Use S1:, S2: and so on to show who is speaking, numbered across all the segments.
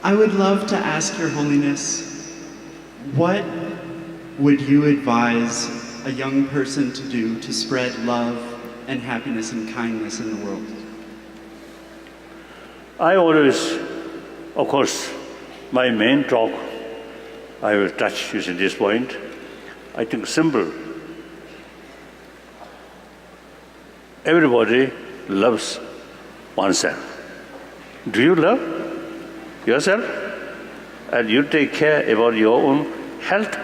S1: I would love to ask Your Holiness, what would you advise a young person to do to spread love and happiness and kindness in the world?
S2: I always, of course, my main talk, I will touch using this point. I think simple. Everybody loves oneself. Do you love yourself? And you take care about your own health,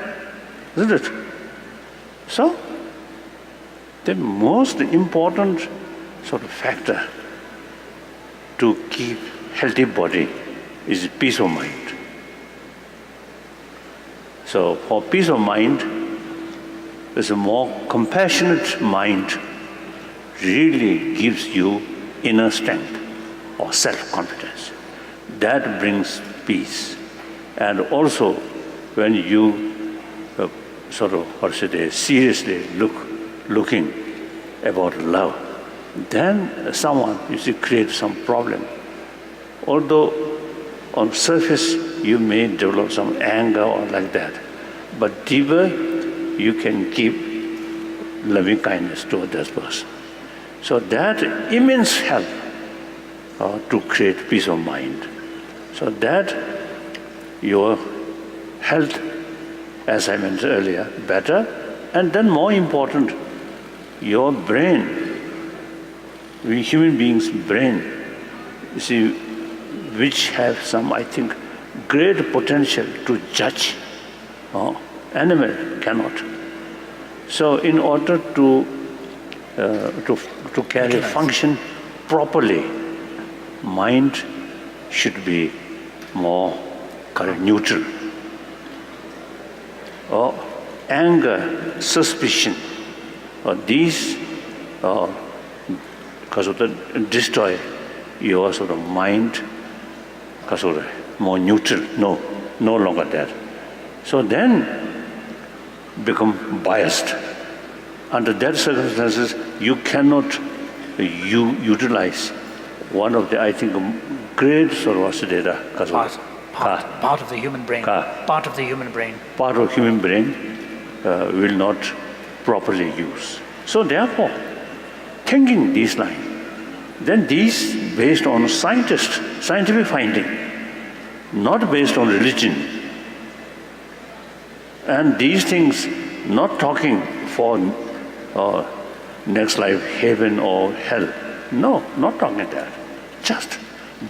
S2: isn't it? So, the most important sort of factor to keep healthy body is peace of mind. So for peace of mind, there's a more compassionate mind really gives you inner strength or self-confidence. That brings peace. And also when you seriously looking about love, then someone, you see, creates some problem. Although on surface you may develop some anger or like that, but deeper you can keep loving kindness toward that person. So that immense help to create peace of mind. So that your health, as I mentioned earlier, better, and then more important, your brain, we human beings' brain, you see, which have some, I think, great potential to judge. Animal cannot. So in order to carry function properly, mind should be more neutral. Anger, suspicion, these destroy your sort of mind, more neutral, no longer that. So then become biased. Under that circumstances, you cannot utilize one of the, I think, great sort of data.
S3: Part of the human brain. Part of the human brain.
S2: Part of human brain will not properly use. So therefore, thinking these lines, then these based on scientific finding, not based on religion. And these things, not talking for next life, heaven or hell. No, not talking that. Just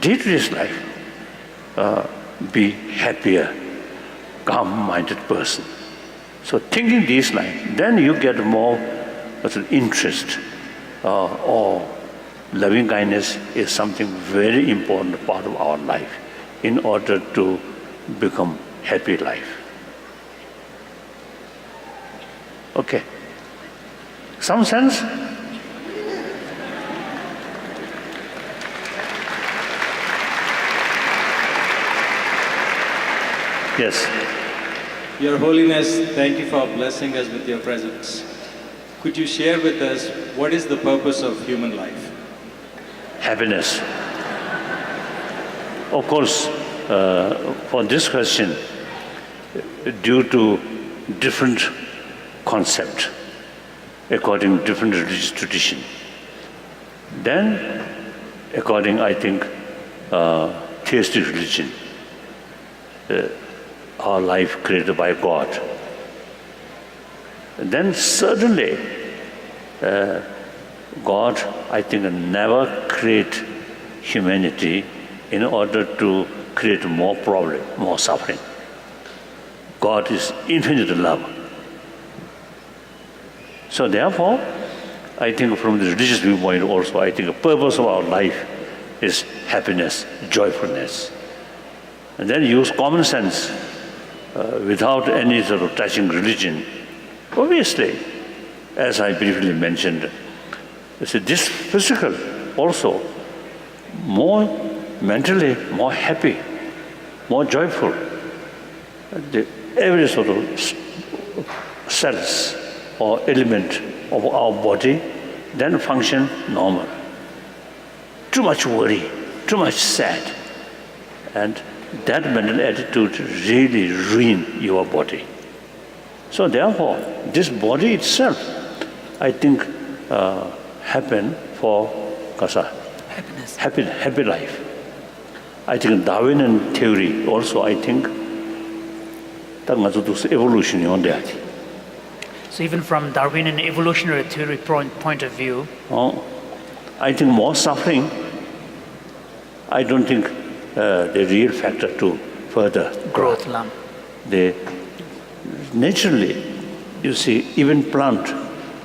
S2: day-to-day life, be happier, calm-minded person. So thinking these lines, then you get more interest, or loving kindness is something very important part of our life in order to become happy life. Okay. Some sense? Yes.
S4: Your Holiness, thank you for blessing us with your presence. Could you share with us what is the purpose of human life?
S2: Happiness. Of course, for this question, due to different concept, according to different religious tradition, then according, I think, theistic religion, our life created by God, then certainly God, I think, never create humanity in order to create more problem, more suffering. God is infinite love. So therefore, I think from the religious viewpoint also, I think the purpose of our life is happiness, joyfulness. And then use common sense without any sort of touching religion. Obviously, as I briefly mentioned, this physical also more mentally more happy, more joyful. Every sort of cells or element of our body then function normal. Too much worry, too much sad, and that mental attitude really ruin your body. So therefore, this body itself, I think, happen for
S3: Happiness.
S2: happy life. I think Darwinian theory also, I think, evolution on that.
S3: So even from Darwinian evolutionary theory point of view,
S2: I think more suffering, I don't think the real factor to further
S3: growth, Lam.
S2: They naturally, you see, even plant,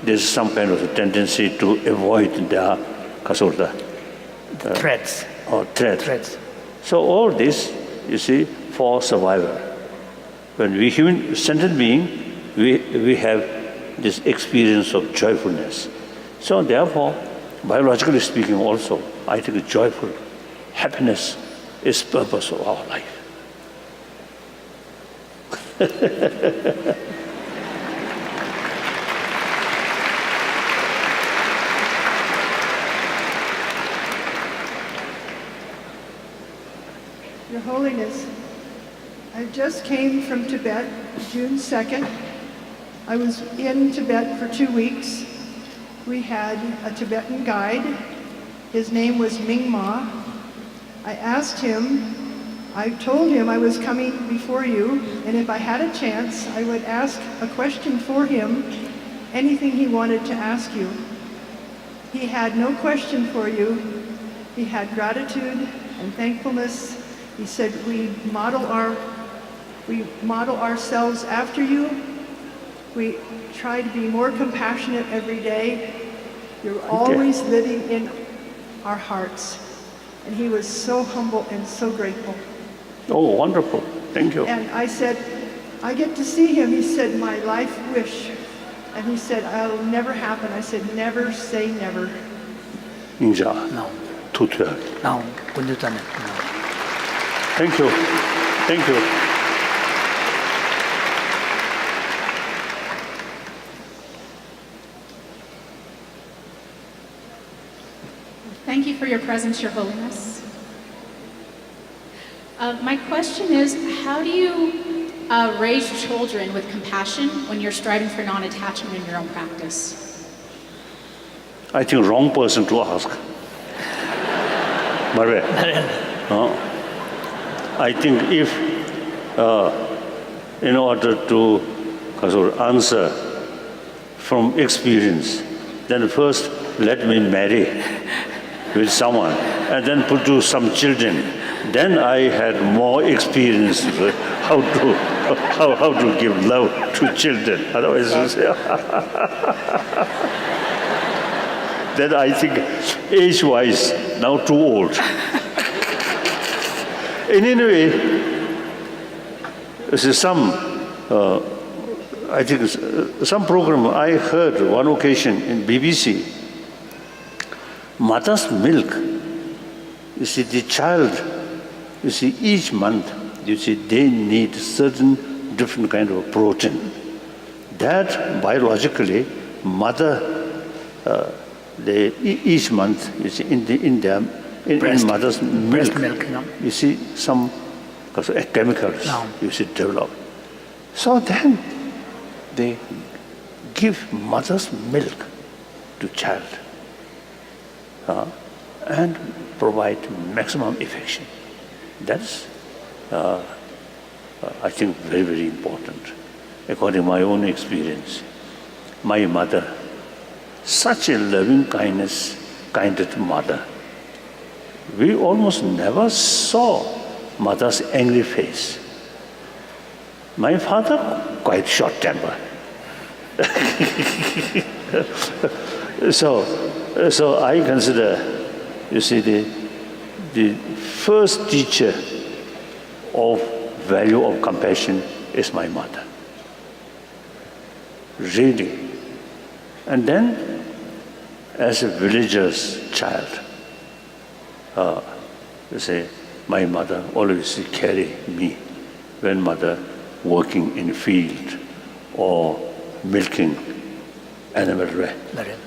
S2: there's some kind of a tendency to avoid their
S3: Threats.
S2: or threats.
S3: Threats.
S2: So all this, you see, for survival. When we human sentient being, we have this experience of joyfulness. So therefore, biologically speaking also, I think joyful happiness is purpose of our life.
S5: Your Holiness, I just came from Tibet, June 2nd. I was in Tibet for 2 weeks. We had a Tibetan guide. His name was Ming Ma. I asked him, I told him I was coming before you, and if I had a chance, I would ask a question for him, anything he wanted to ask you. He had no question for you. He had gratitude and thankfulness. He said, we model ourselves after you. We try to be more compassionate every day. You're always living in our hearts. And he was so humble and so grateful.
S2: Oh, wonderful. Thank you.
S5: And I said, I get to see him. He said, my life wish. And he said, it'll never happen. I said, never say never.
S2: Ninja.
S3: No.
S2: Tutor.
S3: No. Kundutan. No.
S2: Thank you. Thank you.
S6: Thank you for your presence, Your Holiness. My question is, how do you raise children with compassion when you're striving for non-attachment in your own practice?
S2: I think wrong person to ask. Marve. I think if in order to answer from experience, then first let me marry with someone and then produce some children. Then I had more experience with how to give love to children. Otherwise, you say, then I think age-wise now too old. In any way, this is I think some program I heard one occasion in BBC. Mother's milk. You see, the child. You see, each month, you see, they need certain different kind of protein. That biologically, mother, each month, you see, in mother's milk,
S3: No.
S2: you see some chemicals,
S3: No.
S2: you see, develop. So then, they give mother's milk to child and provide maximum affection. That's, I think, very, very important. According to my own experience, my mother, such a loving kinded mother. We almost never saw mother's angry face. My father, quite short temper. So I consider, you see, the first teacher of value of compassion is my mother. Really. And then, as a villager's child, you say, my mother always carry me when mother working in the field or milking animal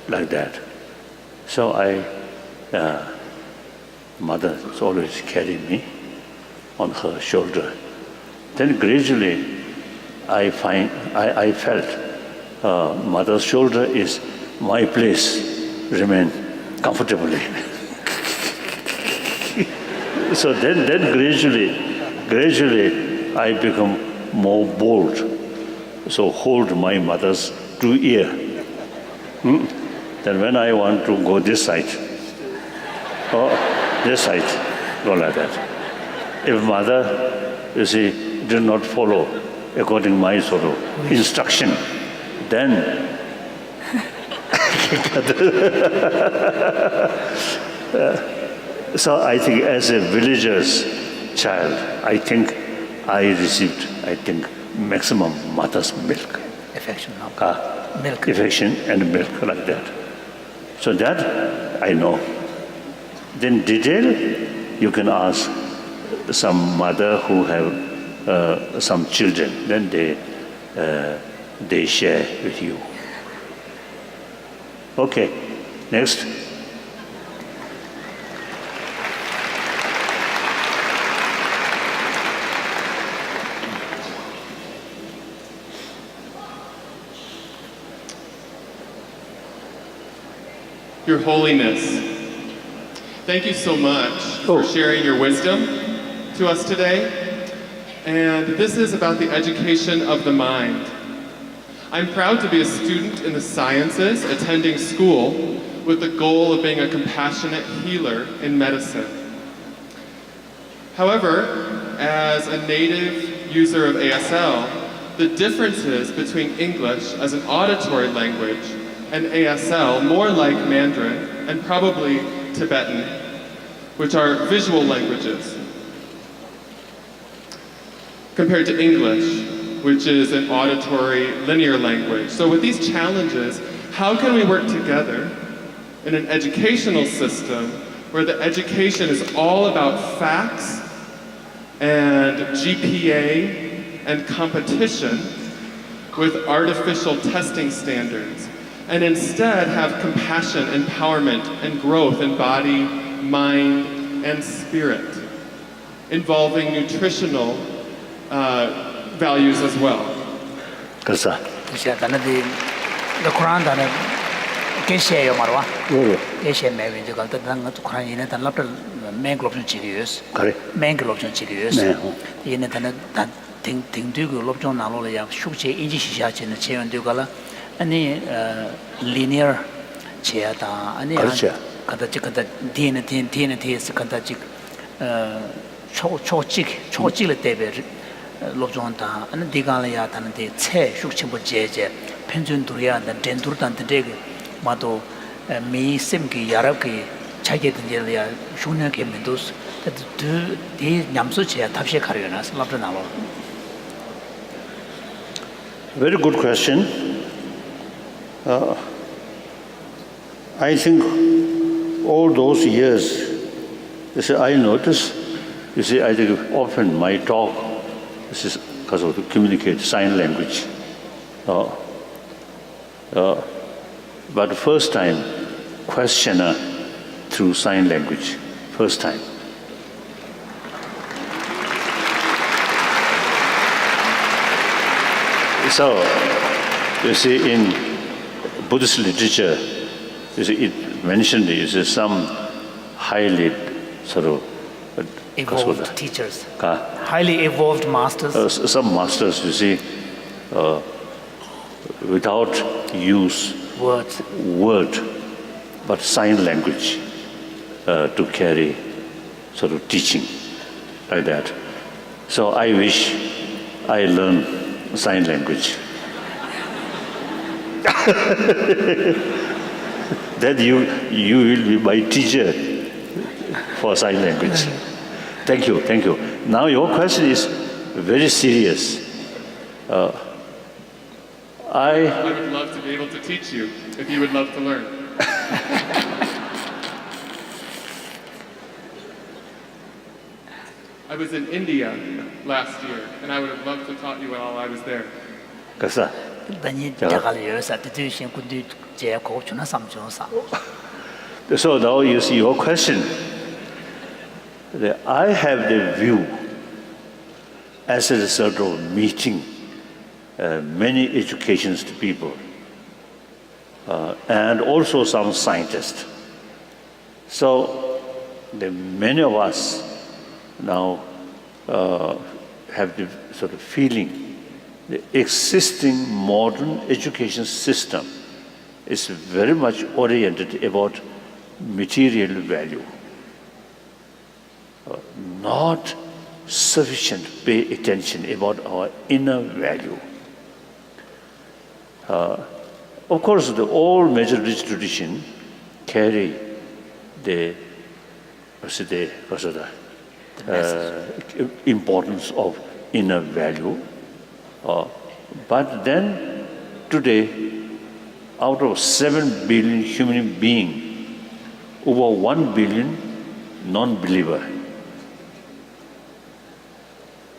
S2: like that. So mother always carried me. on her shoulder. Then gradually, I felt mother's shoulder is my place, remain comfortably. So then gradually, I become more bold. So hold my mother's 2 ear. Then when I want to go this side, or this side, go like that. If mother, you see, did not follow according to my sort of instruction, then so I think as a villager's child, I think I received, maximum mother's milk.
S3: Affection, no? Milk.
S2: Affection and milk like that. So that I know. Then detail, you can ask some mother who have some children, then they share with you. Okay, next.
S7: Your Holiness, thank you so much for sharing your wisdom to us today. And this is about the education of the mind. I'm proud to be a student in the sciences, attending school with the goal of being a compassionate healer in medicine. However, as a native user of ASL, the differences between English as an auditory language and ASL, more like Mandarin and probably Tibetan, which are visual languages, compared to English, which is an auditory linear language. So with these challenges, how can we work together in an educational system where the education is all about facts and GPA and competition with artificial testing standards, and instead have compassion, empowerment, and growth in body, mind, and spirit, involving nutritional values as well.
S2: 그래서
S3: 그래서 단어들이 코란 단어 계시에요 말와. 계시에 매번 이제 갈때 단어 코란 이네 단어 lap을 맹글롭션 지리스.
S2: 그래.
S3: 맹글롭션 지리스.
S2: 네.
S3: 이네 단어 등등되고 롭존 나로야 숙제 인지 시샤체는 체연되고라 아니 linear 체야다 아니 가다지 가다 디에네 디에스 가다지 초직을 때베 롭존다 아니 디간이야 다는데 체 숙침부 제제 편준두리야 덴두르단데 마도 미 심기 야럽기 차게든지야 슈네게 민도스 디 냠소체야 답시 가려나서 랍도 나와.
S2: Very good question. I think all those years, I notice, I think often my talk, this is because of to communicate sign language. But first time, questioner through sign language, first time. So, you see, in Buddhist literature, it mentioned some highly sort of
S3: evolved teachers, highly evolved masters.
S2: Some masters, you see, without use word, but sign language to carry sort of teaching like that. So I wish I learn sign language. That you will be my teacher for sign language. Thank you. Now your question is very serious.
S7: I would love to be able to teach you if you would love to learn. I was in India last year, and I would have loved to taught you while I was there.
S2: 그래서
S3: So
S2: now you see your question. I have the view as a result of meeting many educations people and also some scientists. So many of us now have the sort of feeling the existing modern education system is very much oriented about material value, not sufficient to pay attention about our inner value. Of course, all major religious traditions carry the importance of inner value. But then, today, out of 7 billion human beings, over 1 billion non-believer.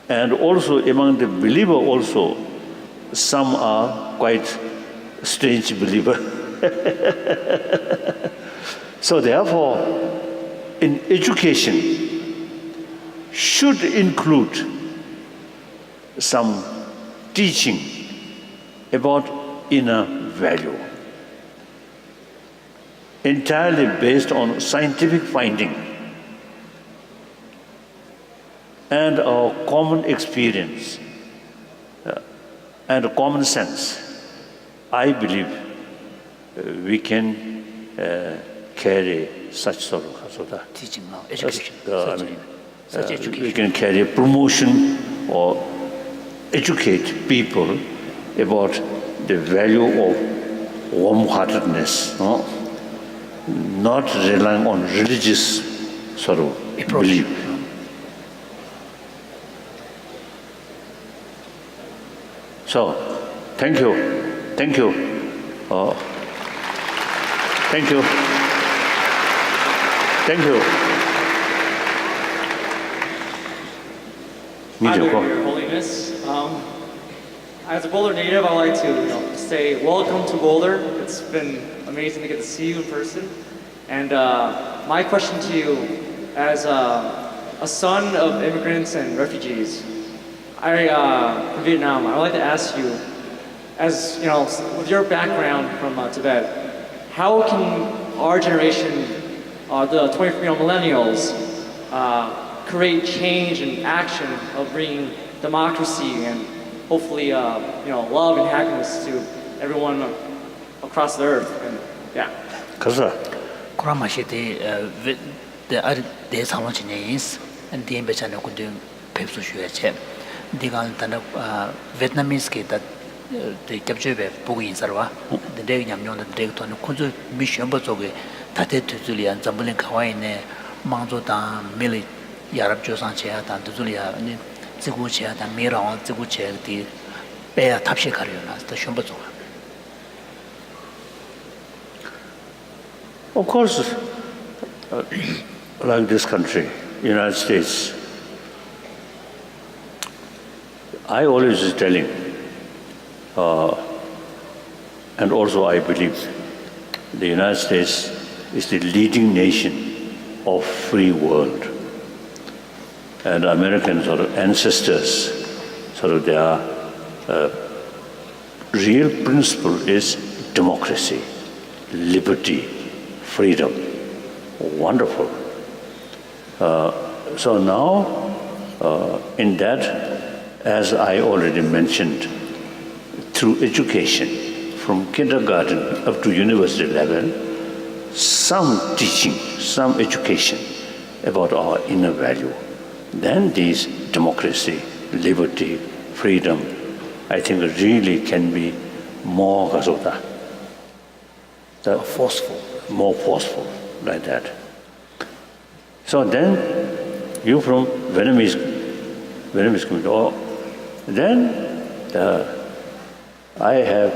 S2: And also among the believer also, some are quite strange believer. So therefore, in education should include some teaching about inner value, entirely based on scientific finding and our common experience and common sense. I believe we can carry such sort of
S3: teaching now, education.
S2: such education. We can carry promotion or educate people about the value of warm-heartedness, not relying on religious sort of belief. So, thank you. Thank you. Thank you. Thank you.
S8: Hi there, Your Holiness. As a Boulder native, I'd like to say welcome to Boulder. It's been amazing to get to see you in person. And my question to you, as a son of immigrants and refugees, from Vietnam, I'd like to ask you, as with your background from Tibet, how can our generation, the 20th millennials, create change and action of bringing democracy and hopefully, love and happiness to everyone across the earth? And yeah.
S3: Kuramashite the Salonchines and the Embechano could do Pepsu Shueche. Digan Vietnamese kid that the capture Pugi in Sarva, the day Yamyon, the day to Kunzu Mission Botoge, Tate Tutulia, and Zambulin Kawaii, Manzota, Mili, Yarab Josanchea, and Tutulia, Ziguchea, and Mira, Ziguchea, the Bear Tapshi Kariona, the Shumbazo.
S2: Of course, like this country, United States, I always is telling, and also I believe, the United States is the leading nation of free world. And American sort of ancestors, sort of their real principle is democracy, liberty, freedom. Wonderful. So now, in that, as I already mentioned, through education, from kindergarten up to university level, some teaching, some education about our inner value. Then these democracy, liberty, freedom, I think really can be more
S3: forceful.
S2: More forceful, like that. So then, you from Vietnamese community, then I have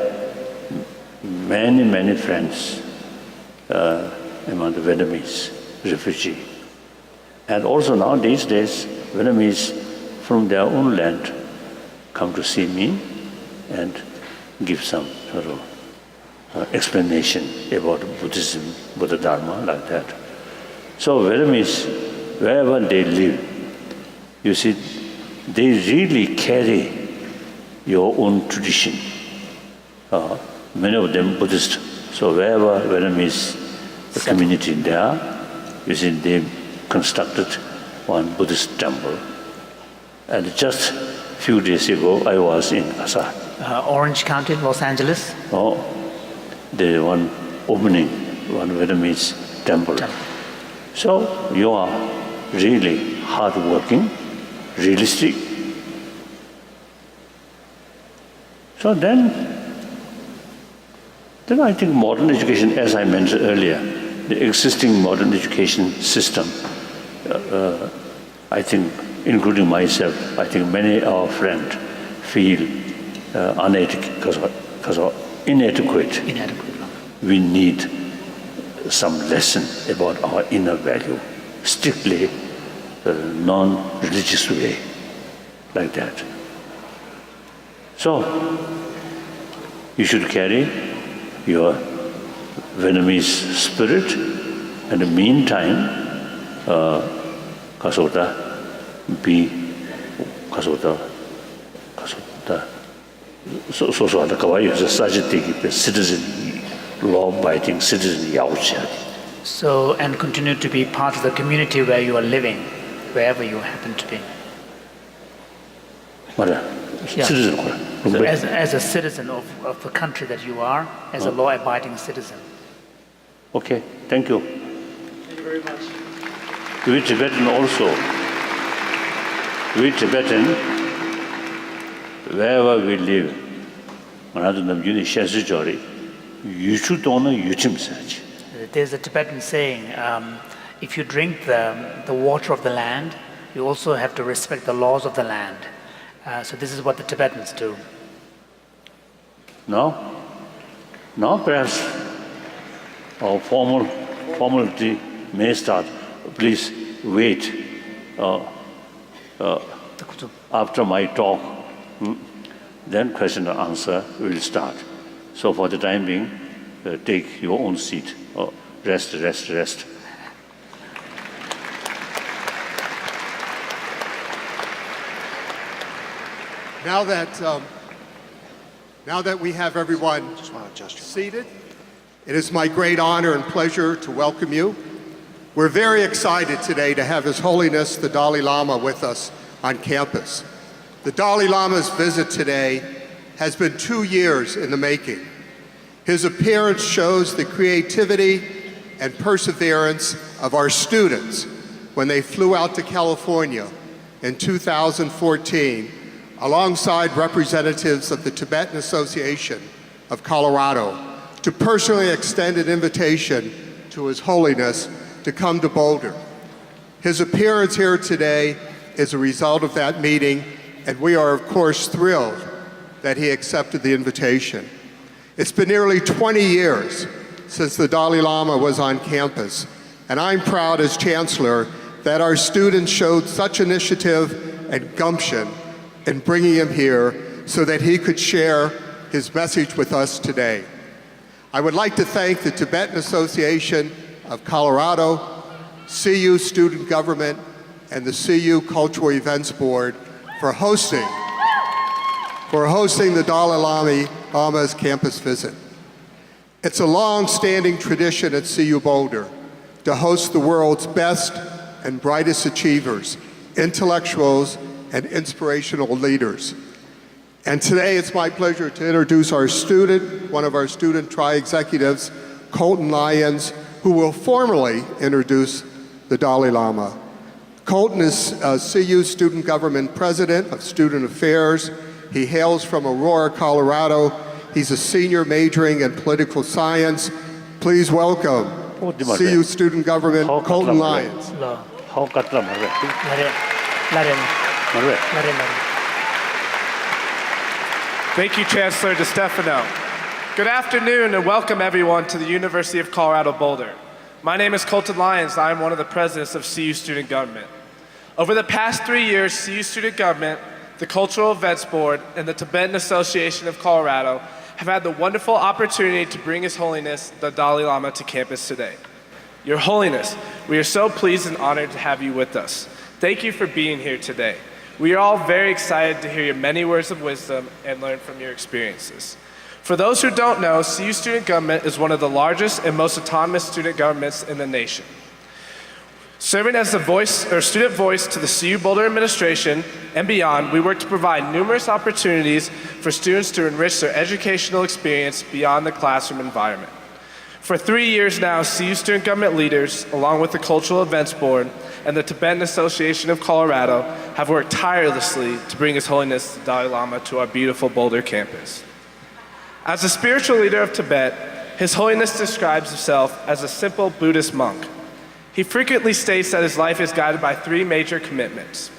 S2: many friends among the Vietnamese refugee. And also now these days, Vietnamese from their own land come to see me and give some sort of explanation about Buddhism, Buddha Dharma, like that. So Vietnamese, wherever they live, you see, they really carry your own tradition. Many of them Buddhist. So wherever Vietnamese community there, you see they constructed one Buddhist temple. And just a few days ago, I was in
S3: Orange County, Los Angeles.
S2: They one opening one Vietnamese temple. So you are really hardworking, realistic. So then I think modern education, as I mentioned earlier, the existing modern education system, I think, including myself, I think many of our friends feel inadequate. We need some lesson about our inner value, strictly non-religious way, like that. So, you should carry your Vietnamese spirit, and in the meantime, citizen, law-abiding citizen.
S3: So, and continue to be part of the community where you are living, wherever you happen to be.
S2: Citizen.
S3: So as a citizen of the country that you are, as a law-abiding citizen.
S2: Okay, thank you.
S8: Thank you very much.
S2: We Tibetan also. We Tibetan, wherever we live,
S3: there's a Tibetan saying, if you drink the water of the land, you also have to respect the laws of the land. So this is what the Tibetans do.
S2: Now perhaps our formality may start. Please wait. After my talk, then question and answer will start. So for the time being, take your own seat. Rest.
S9: Now that we have everyone seated, it is my great honor and pleasure to welcome you. We're very excited today to have His Holiness the Dalai Lama with us on campus. The Dalai Lama's visit today has been 2 years in the making. His appearance shows the creativity and perseverance of our students when they flew out to California in 2014 alongside representatives of the Tibetan Association of Colorado to personally extend an invitation to His Holiness to come to Boulder. His appearance here today is a result of that meeting, and we are, of course, thrilled that he accepted the invitation. It's been nearly 20 years since the Dalai Lama was on campus, and I'm proud as Chancellor that our students showed such initiative and gumption in bringing him here so that he could share his message with us today. I would like to thank the Tibetan Association of Colorado, CU Student Government, and the CU Cultural Events Board for hosting the Dalai Lama's campus visit. It's a long-standing tradition at CU Boulder to host the world's best and brightest achievers, intellectuals, and inspirational leaders. And today it's my pleasure to introduce one of our student tri-executives, Colton Lyons, who will formally introduce the Dalai Lama. Colton is CU Student Government President of Student Affairs. He hails from Aurora, Colorado. He's a senior majoring in political science. Please welcome CU Student Government, Colton Lyons.
S7: Thank you, Chancellor DeStefano. Good afternoon and welcome everyone to the University of Colorado Boulder. My name is Colton Lyons. I am one of the presidents of CU Student Government. Over the past 3 years, CU Student Government, the Cultural Events Board, and the Tibetan Association of Colorado have had the wonderful opportunity to bring His Holiness the Dalai Lama to campus today. Your Holiness, we are so pleased and honored to have you with us. Thank you for being here today.
S10: We are all very excited to hear your many words of wisdom and learn from your experiences. For those who don't know, CU Student Government is one of the largest and most autonomous student governments in the nation. Serving as the student voice to the CU Boulder administration and beyond, we work to provide numerous opportunities for students to enrich their educational experience beyond the classroom environment. For 3 years now, CU Student Government leaders, along with the Cultural Events Board and the Tibetan Association of Colorado, have worked tirelessly to bring His Holiness the Dalai Lama to our beautiful Boulder campus. As a spiritual leader of Tibet, His Holiness describes himself as a simple Buddhist monk. He frequently states that his life is guided by 3 major commitments: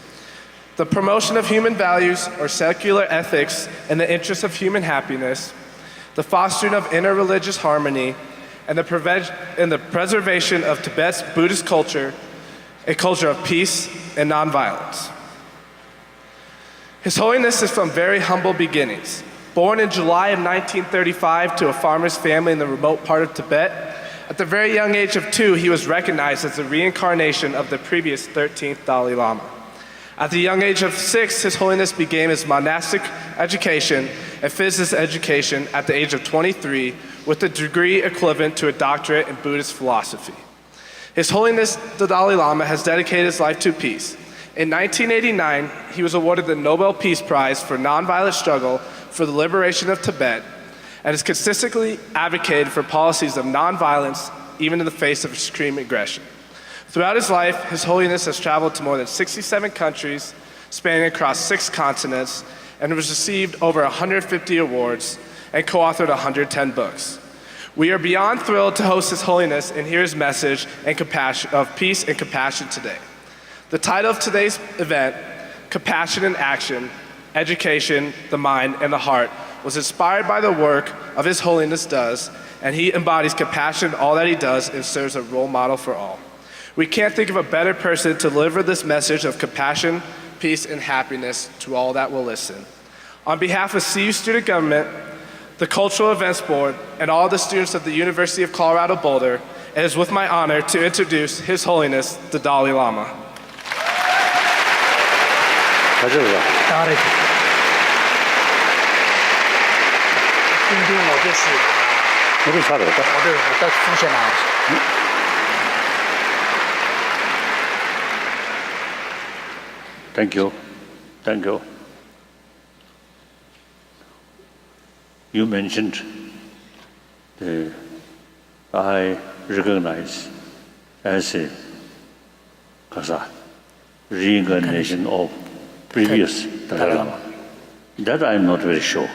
S10: the promotion of human values or secular ethics in the interest of human happiness, the fostering of interreligious harmony, and the preservation of Tibet's Buddhist culture, a culture of peace and nonviolence. His Holiness is from very humble beginnings. Born in July of 1935 to a farmer's family in the remote part of Tibet, at the very young age of 2, he was recognized as the reincarnation of the previous 13th Dalai Lama. At the young age of 6, His Holiness began his monastic education and physics education at the age of 23, with a degree equivalent to a doctorate in Buddhist philosophy. His Holiness the Dalai Lama has dedicated his life to peace. In 1989, he was awarded the Nobel Peace Prize for nonviolent struggle for the liberation of Tibet, and has consistently advocated for policies of nonviolence, even in the face of extreme aggression. Throughout his life, His Holiness has traveled to more than 67 countries, spanning across 6 continents, and has received over 150 awards and co-authored 110 books. We are beyond thrilled to host His Holiness and hear his message and of peace and compassion today. The title of today's event, Compassion in Action, Education, the Mind, and the Heart, was inspired by the work of His Holiness does, and he embodies compassion in all that he does and serves a role model for all. We can't think of a better person to deliver this message of compassion, peace, and happiness to all that will listen. On behalf of CU Student Government, the Cultural Events Board, and all the students of the University of Colorado Boulder, it is with my honor to introduce His Holiness the Dalai Lama.
S2: Thank you. Thank you. You mentioned I recognize as a reincarnation of previous Dalai Lama. That I'm not very sure.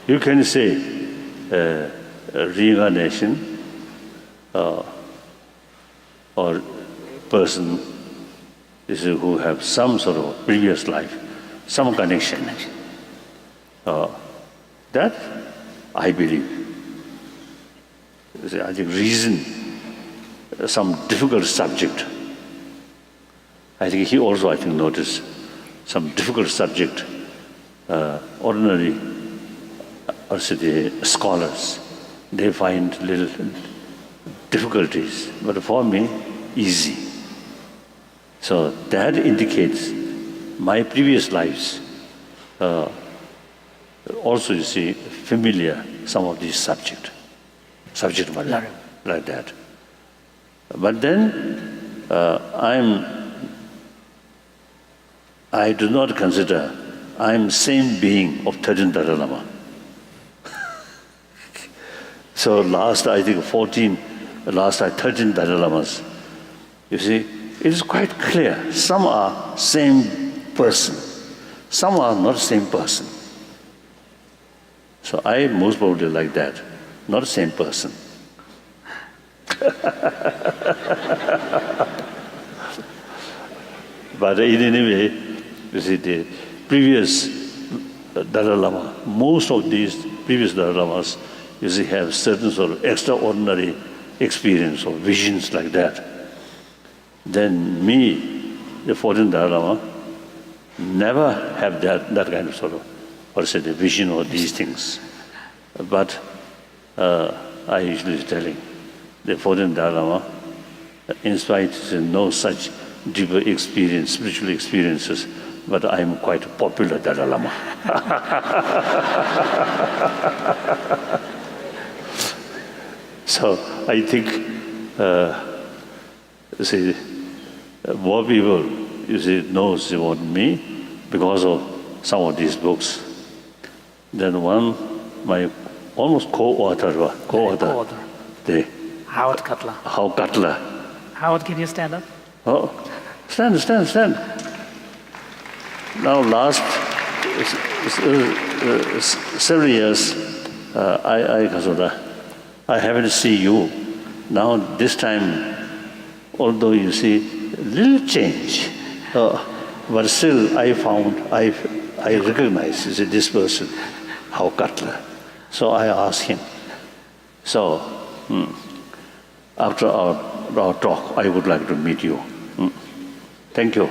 S2: You can say reincarnation or person is who have some sort of previous life, some connection. That I believe. I think reason, some difficult subject. I think he also, I think, noticed some difficult subject. Ordinary university scholars, they find little difficulties, but for me, easy. So that indicates my previous lives. Also, you see, familiar some of these subject matter like that. But then I do not consider I'm same being of 13th Dalai Lama. So last, I think 13 Dalai Lamas, you see, it is quite clear. Some are same person, some are not same person. So I most probably like that, not same person. But in any way, you see, the previous Dalai Lama, most of these previous Dalai Lamas, you see, have certain sort of extraordinary experience or visions like that. Then me, the 14th Dalai Lama, never have that kind of sort of, the vision or these things. But I usually telling the 14th Dalai Lama, in spite of no such deeper experience, spiritual experiences, but I am quite popular Dalai Lama. So I think, more people, knows about me because of some of these books. Then one, my almost co-author, the
S3: Howard Cutler.
S2: Howard Cutler.
S3: Howard, can you stand up?
S2: Oh, stand. Now, last several years, I haven't seen you. Now, this time, although you see a little change, but still I recognize this person, Howard Cutler. So I asked him. So, after our talk, I would like to meet you. Thank you.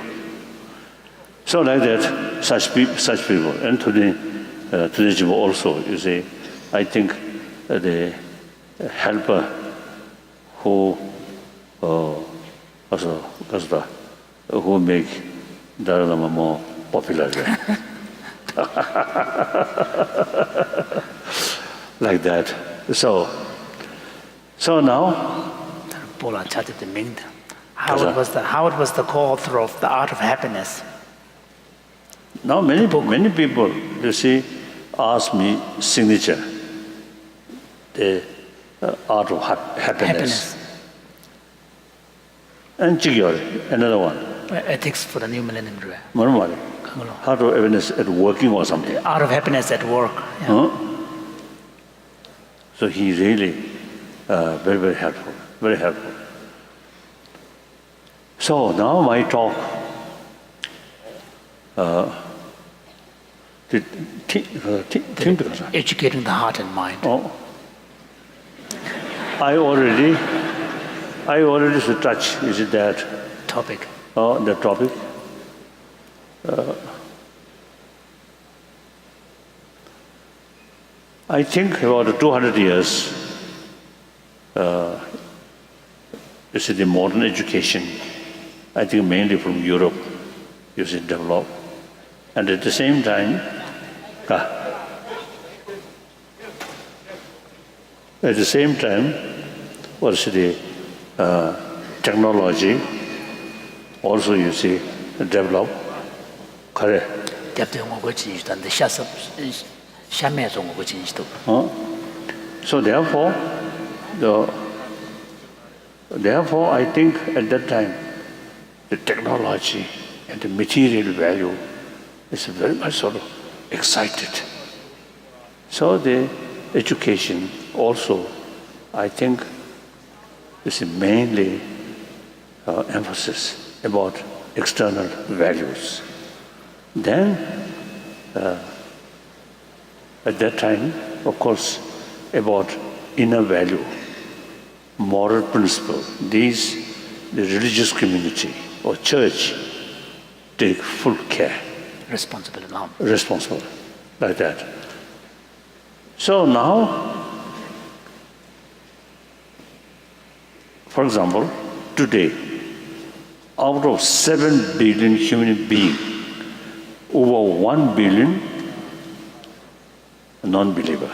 S2: So like that, such people, and today also, I think the helper who who make Dalai Lama more popular. Like that. So now,
S3: Howard was the co-author of The Art of Happiness.
S2: now many people, ask me signature, the Art of Happiness. And Chigyori, another one.
S3: Ethics for the New Millennium.
S2: Art of Happiness at working or something.
S3: Art of Happiness at work. Yeah.
S2: Huh? So he really very, very helpful, very helpful. So now my talk,
S3: Educating the heart and mind.
S2: Oh, I already touch. Is it that
S3: Topic.
S2: the topic? I think about 200 years. The modern education. I think mainly from Europe, developed, and at the same time, was the technology also developed. Correct. So therefore, I think at that time, the technology and the material value is very much sort of excited. So the education also, I think, is mainly emphasis about external values. Then, at that time, of course, about inner value, moral principle. The religious community or church take full care. Responsible, like that. So now, for example, today, out of 7 billion human beings, over 1 billion non-believer.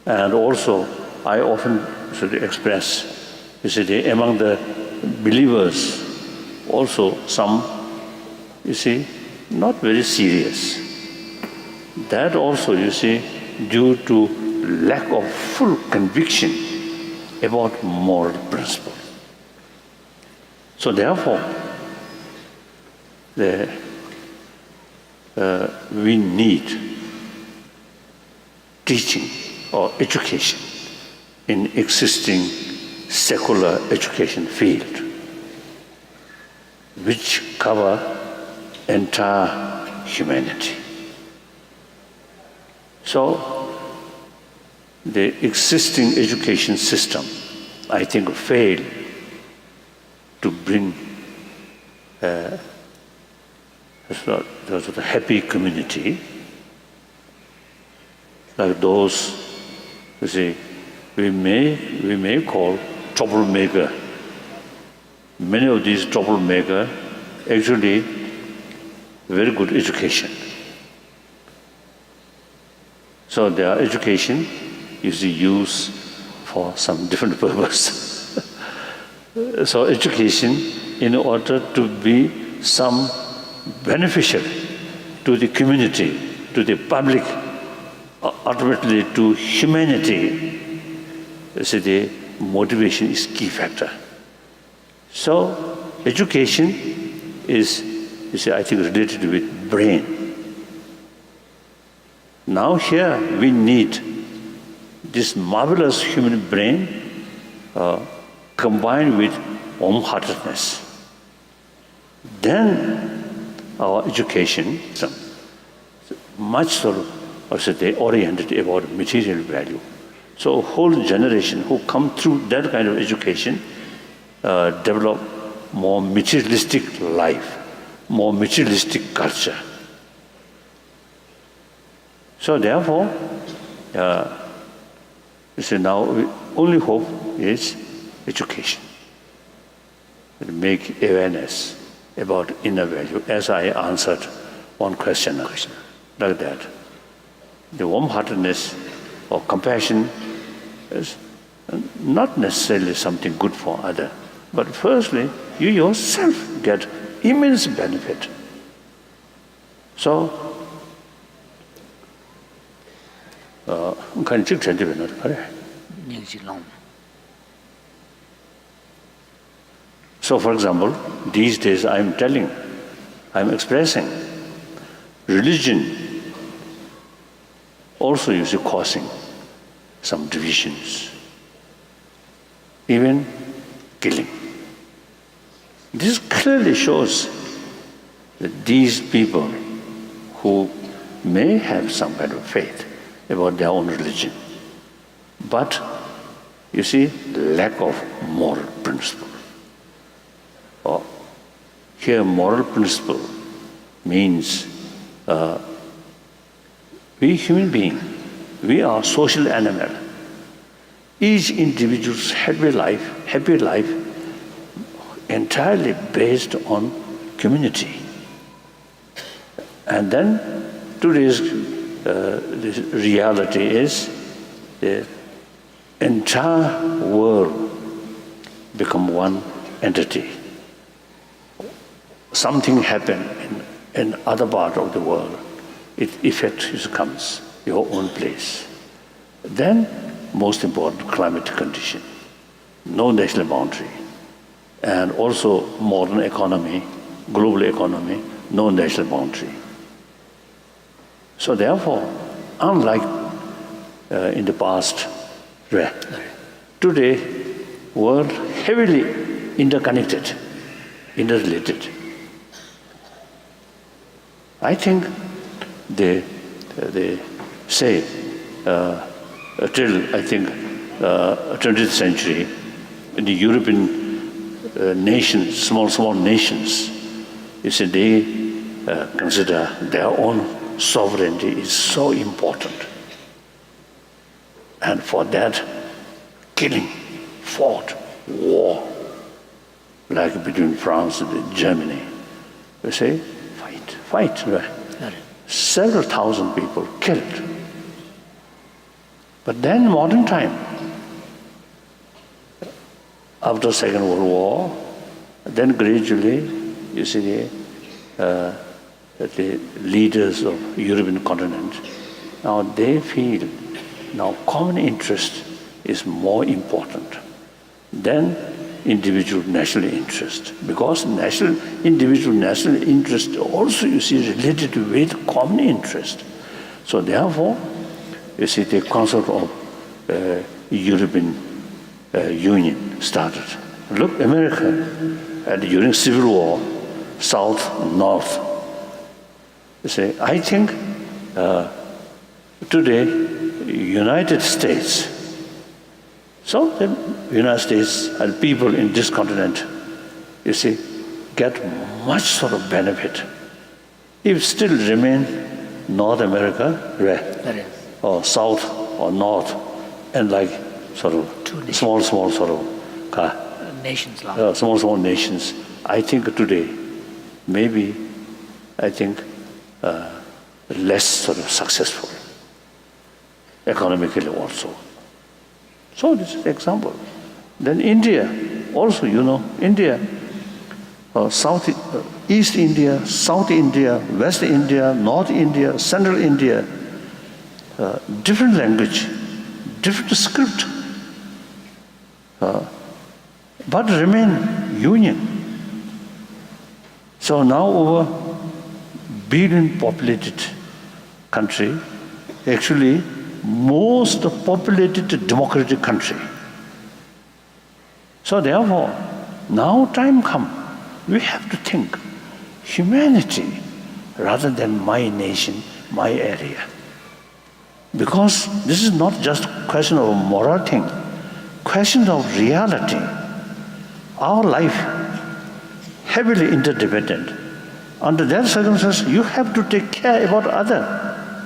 S2: And also, I often express, among the believers, also some, not very serious. That also, due to lack of full conviction about moral principle. So therefore, we need teaching or education in existing secular education field, which cover entire humanity. So the existing education system, I think, failed to bring a happy community, like those, we may call troublemaker. Many of these troublemaker actually very good education. So their education is used for some different purpose. So education, in order to be some beneficial to the community, to the public, ultimately to humanity, so the motivation is key factor. So education is, I think, related with brain. Now here we need this marvelous human brain combined with warm-heartedness. Then our education is much sort of oriented about material value. So a whole generation who come through that kind of education develop more materialistic life, more materialistic culture. So therefore, now the only hope is education. Make awareness about inner value, as I answered one question like that. The warm-heartedness or compassion is not necessarily something good for others, but firstly, you yourself get immense benefit. So, so for example, these days I'm expressing religion also causing some divisions, even killing. This clearly shows that these people who may have some kind of faith about their own religion, but lack of moral principle. Here moral principle means we human beings, we are social animal. Each individual's happy life entirely based on community. And then today's this reality is the entire world become one entity. Something happened in other part of the world, it effect comes your own place. Then most important, climate condition, no national boundary, and also modern economy, global economy, no national boundary. So therefore, unlike in the past, today world heavily interconnected, interrelated. I think they say till 20th century, in the European nations, small nations, they consider their own sovereignty is so important. And for that, killing, fought, war, like between France and Germany. They say, fight. Several thousand people killed. But then modern time, after Second World War, then gradually, the leaders of European continent, now they feel now common interest is more important than individual national interest, because individual national interest also related with common interest. So therefore, the concept of European Union started. Look, America, during Civil War, South, North. I think today, United States, so the United States and people in this continent, get much sort of benefit. If still remain North America, or South or North, and like sort of small sort of
S3: nations lang.
S2: small nations. I think today, maybe, I think less sort of successful, economically also. So this is an example. Then India, also, India, East India, South India, West India, North India, Central India, different language, different script, but remain union. So now over billion populated country, actually most populated democratic country. So therefore, now time come, we have to think humanity rather than my nation, my area. Because this is not just a question of a moral thing, question of reality. Our life heavily interdependent. Under that circumstance, you have to take care about other,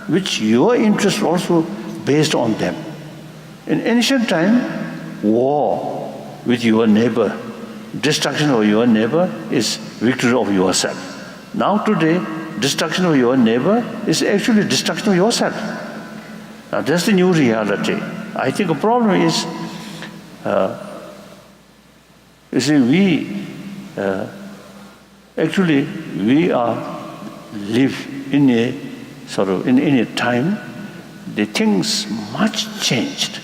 S2: which your interest also based on them. In ancient time, war with your neighbor, destruction of your neighbor is victory of yourself. Now today, destruction of your neighbor is actually destruction of yourself. Now that's the new reality. I think the problem is, you see, we live in a sort of in a time, the things much changed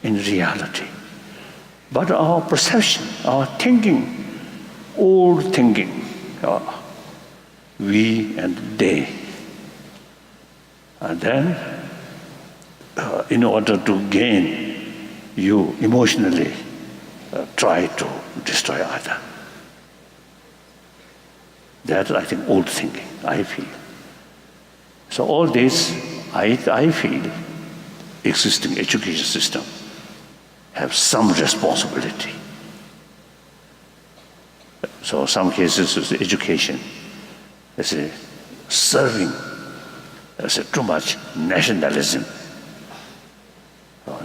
S2: in reality. But our perception, our thinking, old thinking, we and they. And then, in order to gain, you emotionally try to destroy other. That, I think, old thinking, I feel. So all this, I feel, existing education system have some responsibility. So some cases is education, is serving, is too much nationalism.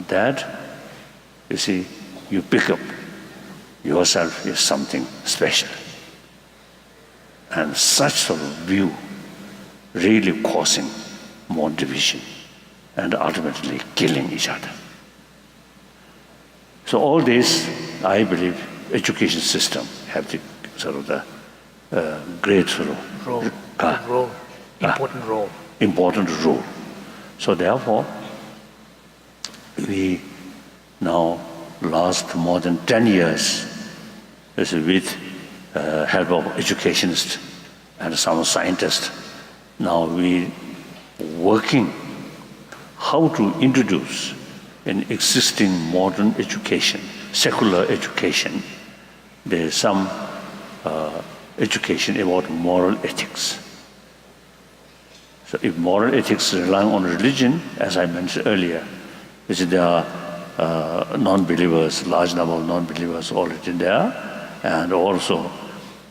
S2: That, you see, you pick up yourself is something special. And such sort of view really causing more division and ultimately killing each other. So all this, I believe, education system have the sort of the great sort of important role. So therefore, we now last more than 10 years with help of educationists and some scientists. Now we working how to introduce in existing modern education, secular education, there's some education about moral ethics. So if moral ethics rely on religion, as I mentioned earlier, which there are non-believers, large number of non-believers already there, and also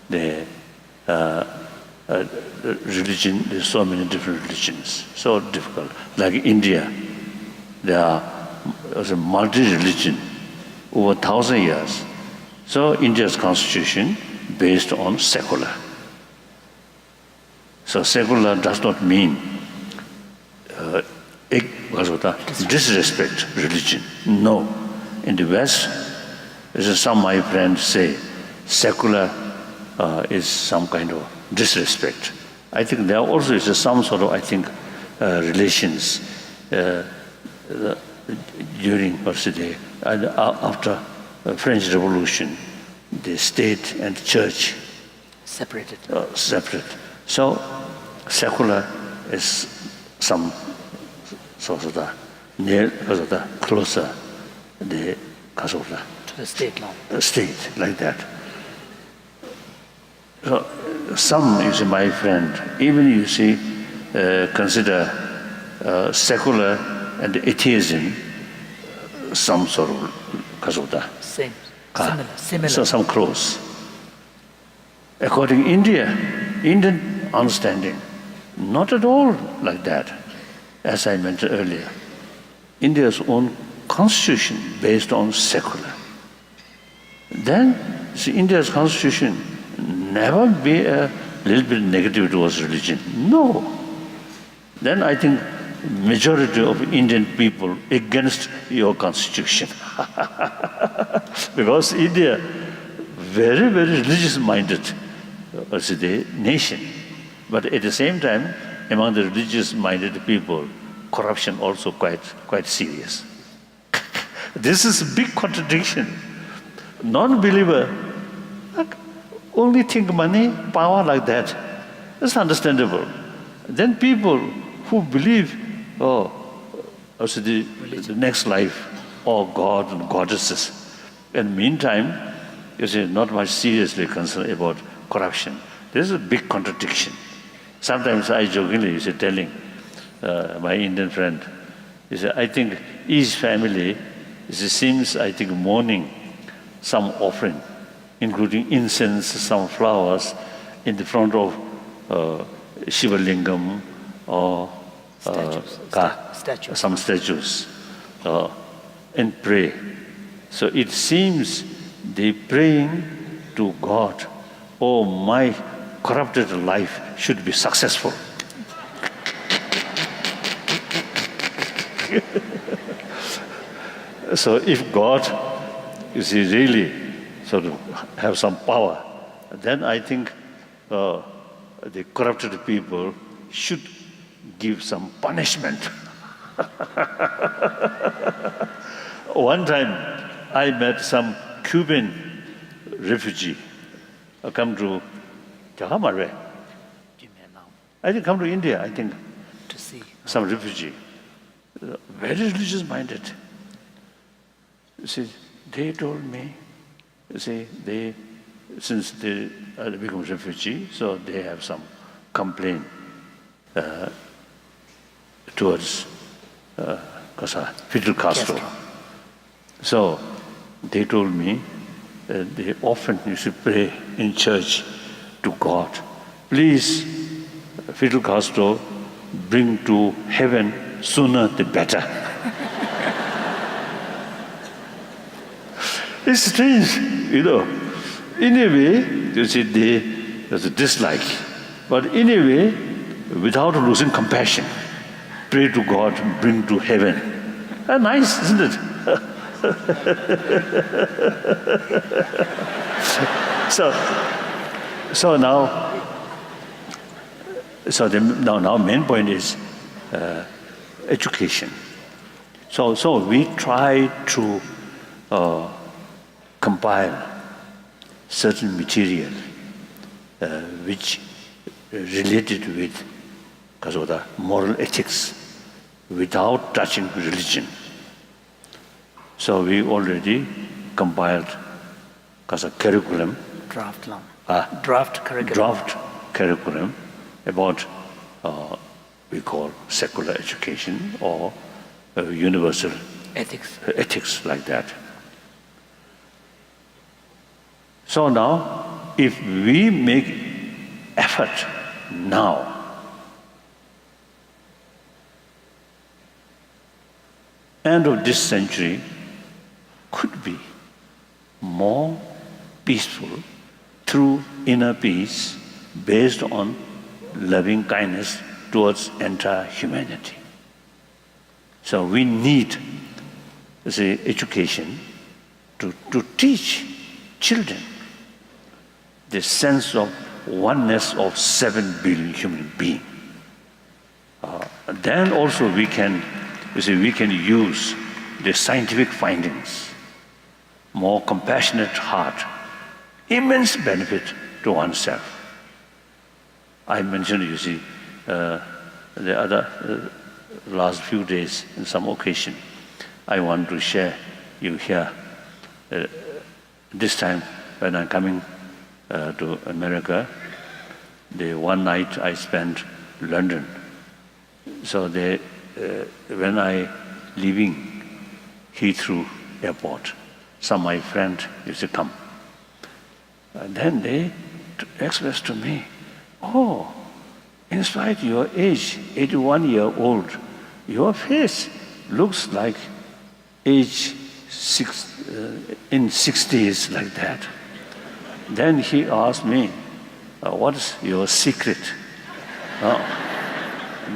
S2: the religion, there's so many different religions, so difficult. Like India, there was a multi-religion over 1,000 years. So India's constitution based on secular. So secular does not mean disrespect religion. No. In the West, as some of my friends say, secular is some kind of disrespect. I think there also is some sort of, relations during after French Revolution, the state and church
S3: separated.
S2: Separate. So secular is some sort of the closer the
S3: to the state now.
S2: State like that. So some, you see, my friend, even you see, consider secular and atheism some sort of
S3: same, similar.
S2: So some close. According to Indian understanding, not at all like that. As I mentioned earlier, India's own constitution based on secular. then see, India's constitution never be a little bit negative towards religion. No. Then I think majority of Indian people against your constitution. Because India, very, very religious-minded nation. But at the same time, among the religious-minded people, corruption also quite serious. This is a big contradiction. Non-believer only think money, power like that. That's understandable. Then people who believe, the next life, or God and goddesses. And meantime, you see, not much seriously concerned about corruption. This is a big contradiction. Sometimes I jokingly telling my Indian friend, I think each family seems, mourning some offering, including incense, some flowers, in the front of Shiva Lingam or some statues, and pray. So it seems they praying to God, oh, my corrupted life should be successful. So if God really sort of have some power, then I think the corrupted people should give some punishment. One time I met some Cuban refugee come to I think come to India, I think,
S3: to see
S2: some refugee, very religious-minded. See, they told me, since they become refugee, so they have some complaint towards Fidel Castro. So they told me they often used to pray in church to God, please, Fidel Castro, bring to heaven sooner the better. It's strange, In a way, there's a dislike. But in a way, without losing compassion, pray to God, bring to heaven. Nice, isn't it? Now main point is education. So we try to compile certain material which related with the moral ethics without touching religion. So we already compiled a curriculum,
S3: draft
S2: curriculum about we call secular education or universal ethics like that. So now, if we make effort now, end of this century could be more peaceful through inner peace based on loving kindness towards entire humanity. So we need, education to teach children the sense of oneness of 7 billion human beings. Then also we can use the scientific findings, more compassionate heart, immense benefit to oneself. I mentioned, the other last few days in some occasion, I want to share you here. This time when I'm coming to America, the one night I spent in London. So when I leaving Heathrow Airport, some of my friends used to come. And then they expressed to me, oh, in spite of your age, 81-year-old, your face looks like age in 60s like that. Then he asked me, what is your secret?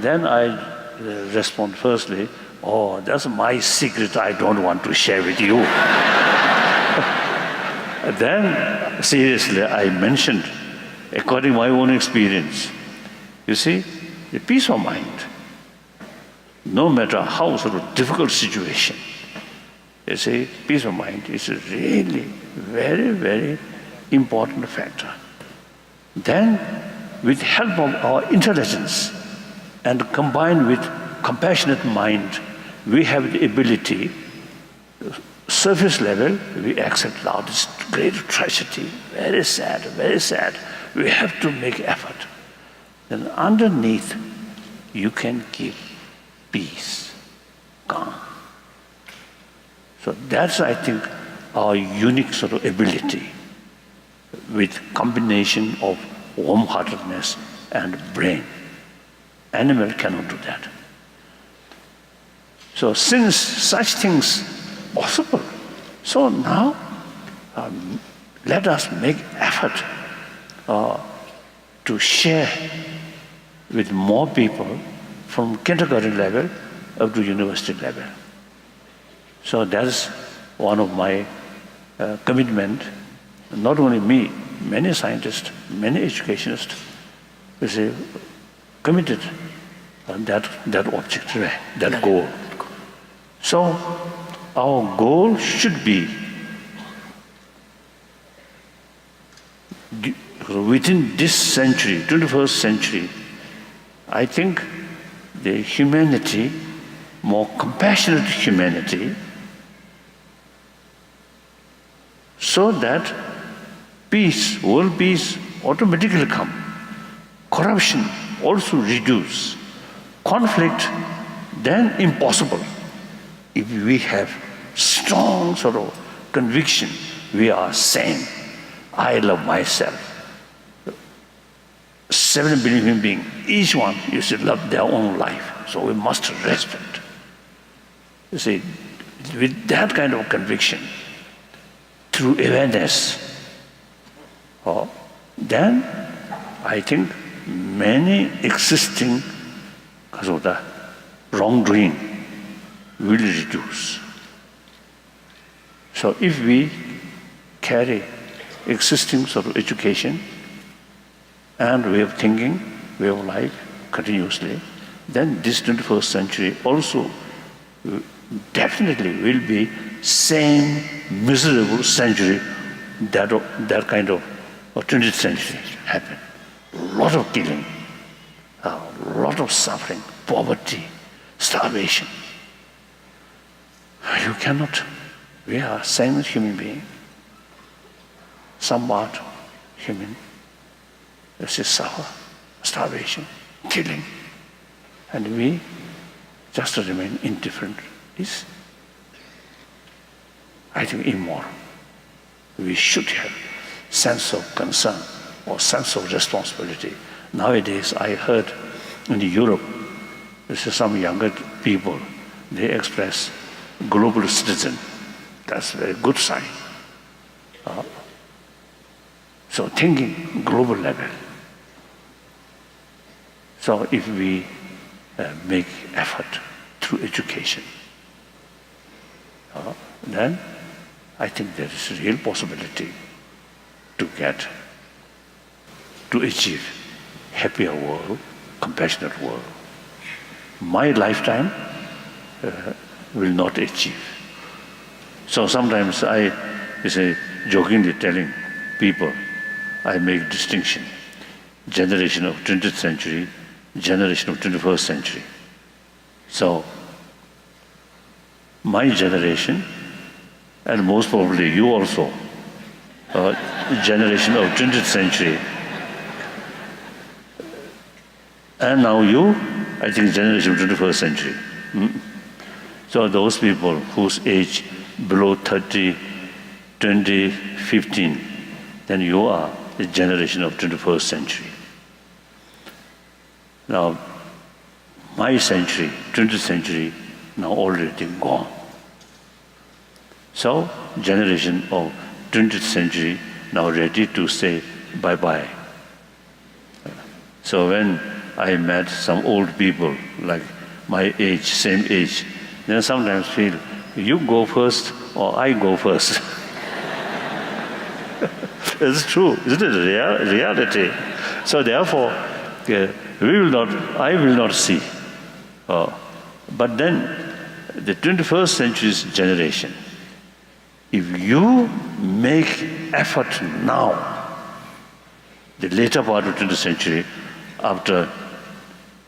S2: Then I respond firstly, oh, that's my secret I don't want to share with you. Then seriously I mentioned, according to my own experience, you see, the peace of mind, no matter how sort of difficult situation, you see, peace of mind is a really very, very important factor. Then, with help of our intelligence and combined with compassionate mind, we have the ability, surface level, we accept now this great tragedy, very sad, very sad. We have to make effort. Then underneath, you can keep peace, calm. So that's, I think, our unique sort of ability with combination of warm-heartedness and brain. Animal cannot do that. So since such things possible, so now let us make effort to share with more people from kindergarten level up to university level. So that's one of my commitment. Not only me, many scientists, many educationists, you see, committed that object, that goal. So our goal should be within this century, 21st century, I think the humanity, more compassionate humanity, so that peace, world peace automatically come. Corruption also reduce. Conflict then impossible. If we have strong sort of conviction, we are sane. I love myself. 7 billion human beings, each one you should love their own life. So we must respect. You see, with that kind of conviction, through awareness, then I think many existing sort of wrongdoing will reduce. So if we carry existing sort of education and way of thinking, way of life continuously, then this 21st century also definitely will be same miserable century that kind of 20th century happened. A lot of killing, a lot of suffering, poverty, starvation. You cannot. We are same human being. Somewhat human. This is suffer, starvation, killing. And we just remain indifferent. Is, I think, immoral. We should have sense of concern or sense of responsibility. Nowadays, I heard in Europe, this is some younger people, they express global citizen. That's a very good sign. So thinking global level. So if we make effort through education, then I think there is a real possibility to achieve happier world, compassionate world. My lifetime will not achieve. So sometimes I say, jokingly telling people, I make distinction, generation of 20th century, generation of 21st century. So my generation, and most probably you also, generation of 20th century, and now you, I think generation of 21st century. So those people whose age below 30, 20, 15, then you are the generation of 21st century. Now, my century, 20th century, now already gone. So, generation of 20th century now ready to say bye-bye. So when I met some old people, like my age, same age, then sometimes feel, you go first or I go first. It's true, isn't it? Reality. So therefore, I will not see. But then, the 21st century's generation, if you make effort now, the later part of the 20th century, after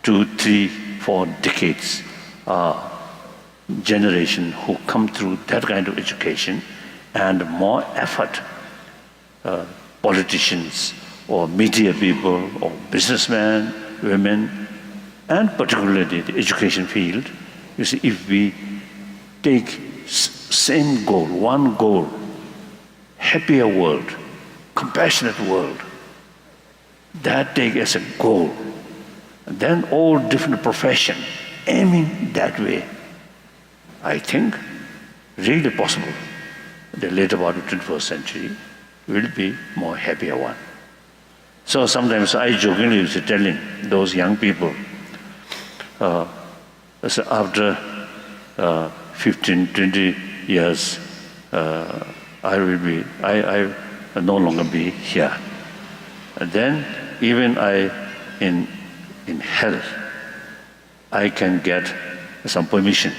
S2: 2, 3, 4 decades, generation who come through that kind of education and more effort, politicians or media people or businessmen, women, and particularly the education field, you see, if we take same goal, one goal, happier world, compassionate world, that take as a goal, and then all different profession aiming that way, I think really possible. The later part of the 21st century will be more happier one. So sometimes I jokingly used to telling those young people, so after 15, 20 years, I will no longer be here. And then even in hell, I can get some permission,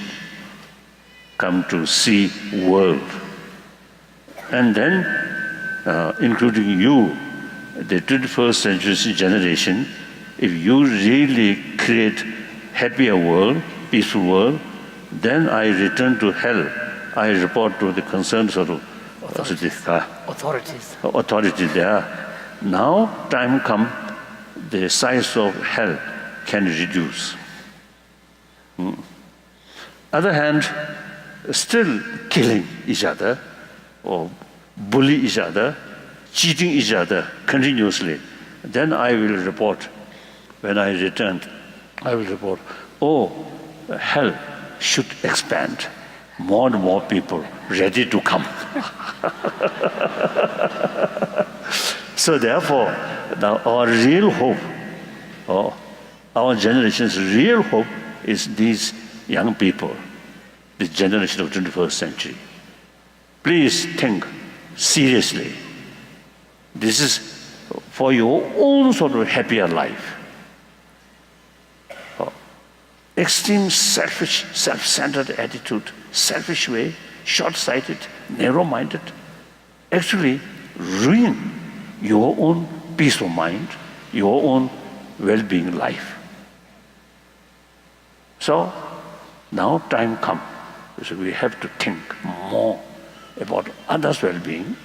S2: come to see world. And then, including you, the 21st century generation, if you really create happier world, peaceful world, then I return to hell. I report to the concerned sort of authorities there. Now time come, the size of hell can reduce. Other hand, still killing each other or bully each other, cheating each other continuously. Then I will report, when I return, I will report, hell should expand. More and more people ready to come. So therefore, now our real hope, our generation's real hope is these young people, the generation of 21st century. Please think seriously. This is for your own sort of happier life. Extreme selfish, self-centered attitude, selfish way, short-sighted, narrow-minded, actually ruin your own peace of mind, your own well-being life. So now time comes. So we have to think more about others' well-being.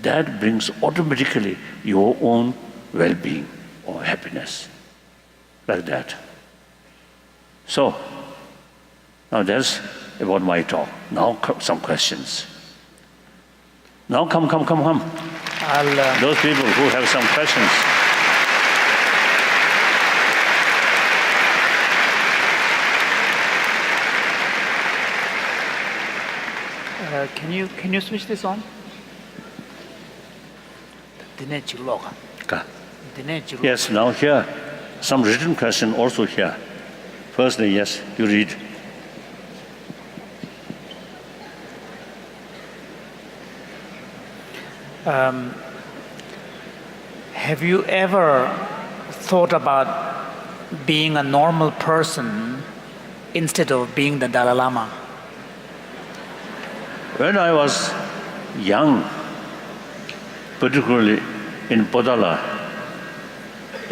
S2: That brings automatically your own well-being or happiness, like that. So, now that's about my talk. Now some questions. Now come. Those people who have some questions.
S3: Can you switch this on?
S2: Yes, now here, some written question also here. Firstly, yes, you read.
S3: Have you ever thought about being a normal person instead of being the Dalai Lama?
S2: When I was young, particularly in Podala,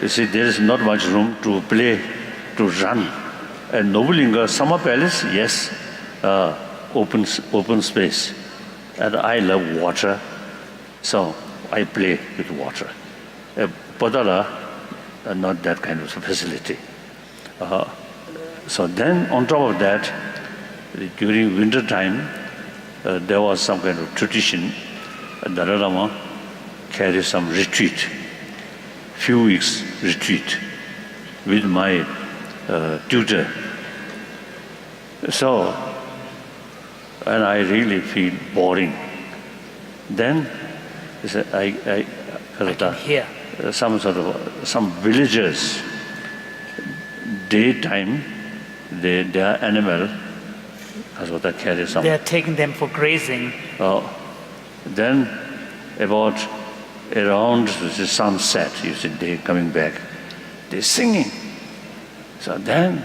S2: you see, there is not much room to play, to run. And Nobulinga Summer Palace, yes, open space. And I love water, so I play with water. Podala, not that kind of facility. So then, on top of that, during winter time, there was some kind of tradition. Dalai Lama carried some retreat, few weeks retreat with my tutor. So and I really feel boring. Then I
S3: can hear.
S2: some villagers, daytime, their animal, carry some.
S3: They are taking them for grazing.
S2: Then about around the sunset, you see, they coming back, they're singing. So then,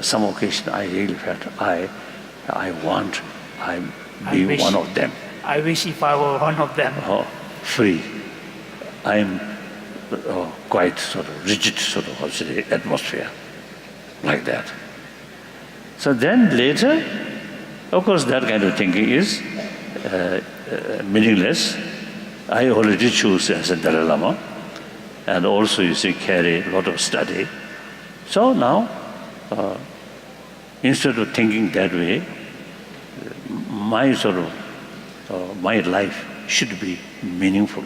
S2: some occasion I really felt I be one of them.
S3: I wish if I were one of them.
S2: Free. I'm quite sort of rigid atmosphere, like that. So then later, of course, that kind of thinking is meaningless. I already choose as a Dalai Lama, and also you see carry a lot of study. So now, instead of thinking that way, my my life should be meaningful.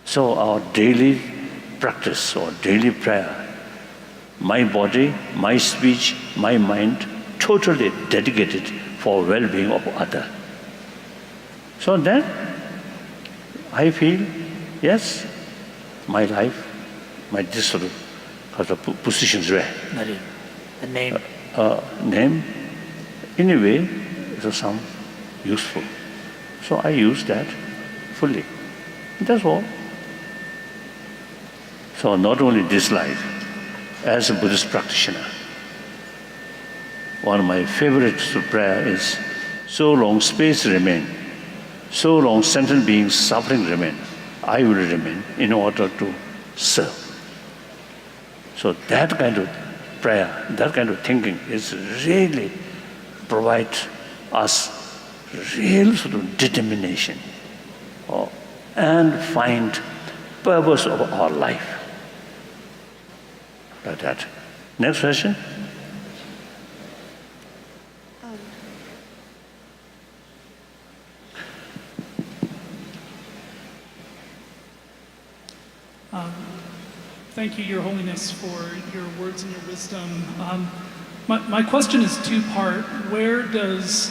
S2: So our daily practice or daily prayer, my body, my speech, my mind, totally dedicated for well-being of other. So then, I feel, yes, my life, my this sort of positions were.
S3: The name.
S2: Name, in a way, is some useful. So I use that fully. That's all. So not only this life, as a Buddhist practitioner, one of my favorite prayer is, so long space remain, so long sentient beings suffering remain, I will remain in order to serve. So that kind of prayer, that kind of thinking is really provide us real sort of determination and find purpose of our life. Like that. Next question.
S11: Thank you, Your Holiness, for your words and your wisdom. My question is two-part. Where does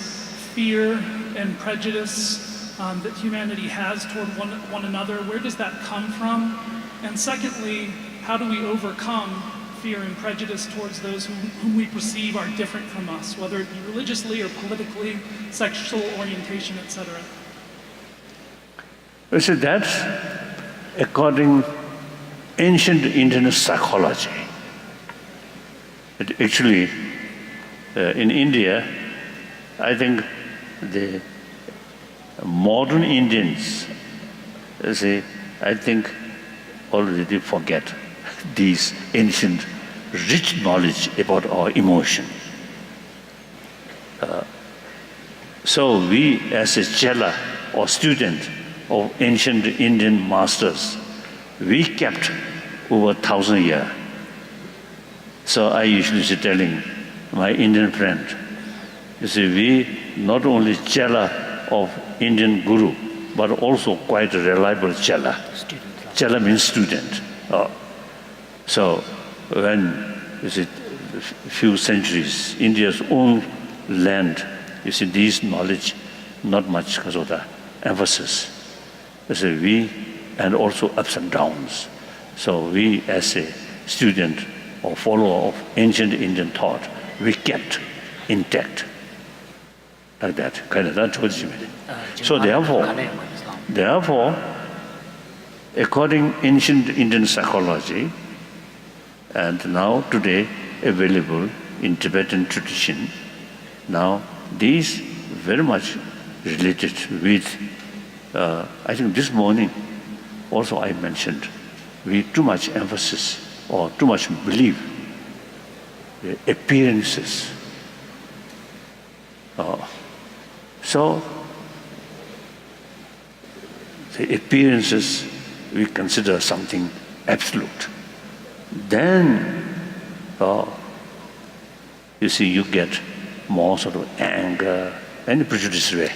S11: fear and prejudice that humanity has toward one another, where does that come from? And secondly, how do we overcome fear and prejudice towards those whom we perceive are different from us, whether it be religiously or politically, sexual orientation, etc.?
S2: You see, that's according ancient Indian psychology. But actually, in India, I think the modern Indians, I think already forget these ancient rich knowledge about our emotion. So we, as a chela or student of ancient Indian masters, we kept over 1,000 years. So I usually say telling my Indian friend, you see, we not only chela of Indian guru, but also quite a reliable chela. Chela means student. So when, you see, a few centuries, India's own land, you see, these knowledge, not much because of the emphasis. You see, we, and also ups and downs. So we, as a student or follower of ancient Indian thought, we kept intact. Like that. So therefore, according ancient Indian psychology, and now today available in Tibetan tradition, now these very much related with, I think this morning also I mentioned, we too much emphasis or too much belief the appearances. So the appearances we consider something absolute. Then you see, you get more sort of anger and prejudice way,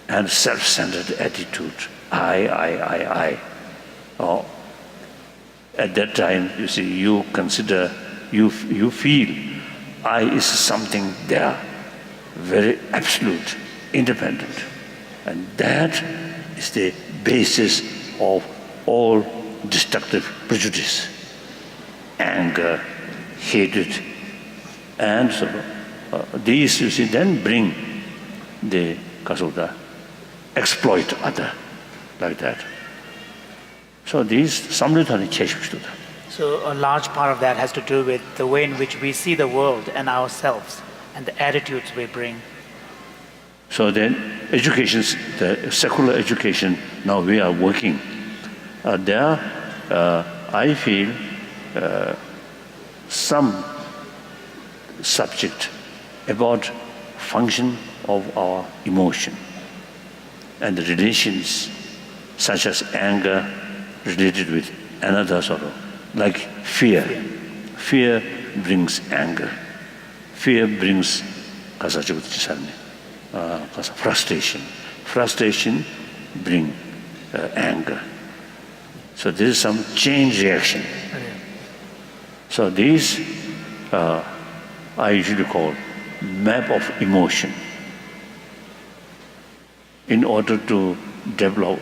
S2: and self-centered attitude. I. At that time, you see, you consider, you feel I is something there, very absolute, independent. And that is the basis of all destructive prejudice, anger, hatred. And so these, you see, then bring the kasuda, exploit other, like that. So these samritani cheshvishtuda.
S3: So a large part of that has to do with the way in which we see the world and ourselves and the attitudes we bring.
S2: So then education, the secular education, now we are working. There, I feel some subject about function of our emotion and the relations such as anger related with another sorrow, like fear. Fear brings anger. Fear brings frustration. Frustration brings anger. So there is some chain reaction. So these I usually call map of emotion. In order to develop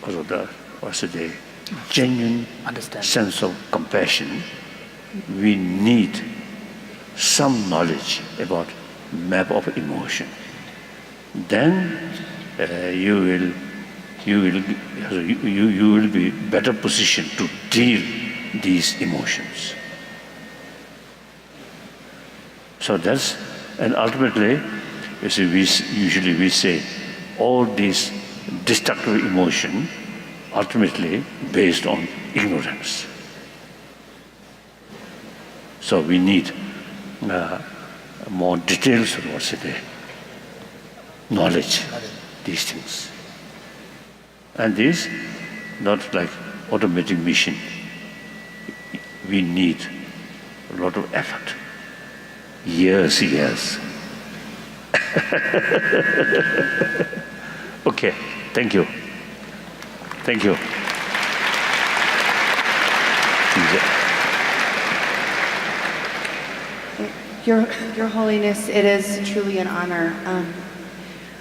S2: the genuine sense of compassion, we need some knowledge about map of emotion. Then you will be better positioned to deal these emotions. So that's, and ultimately, you see, usually we say all these destructive emotion ultimately based on ignorance. So we need more details of knowledge, these things. And this, not like automatic machine. We need a lot of effort. Years. Okay, thank you. Thank you.
S12: Your Holiness, it is truly an honor.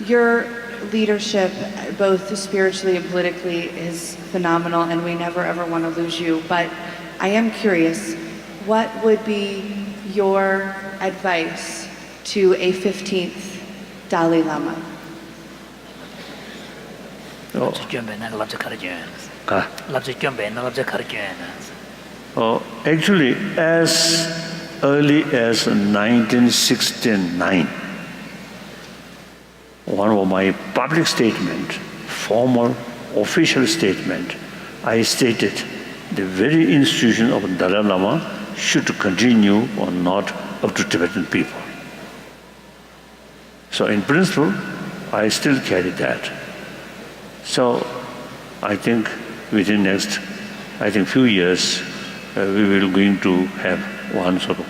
S12: Your leadership, both spiritually and politically, is phenomenal, and we never ever want to lose you. But I am curious, what would be your advice to a 15th Dalai Lama?
S2: Actually, as early as 1969, one of my public statement, formal official statement, I stated the very institution of Dalai Lama should continue or not up to Tibetan people. So in principle, I still carry that. So I think within next, few years, we will going to have one sort of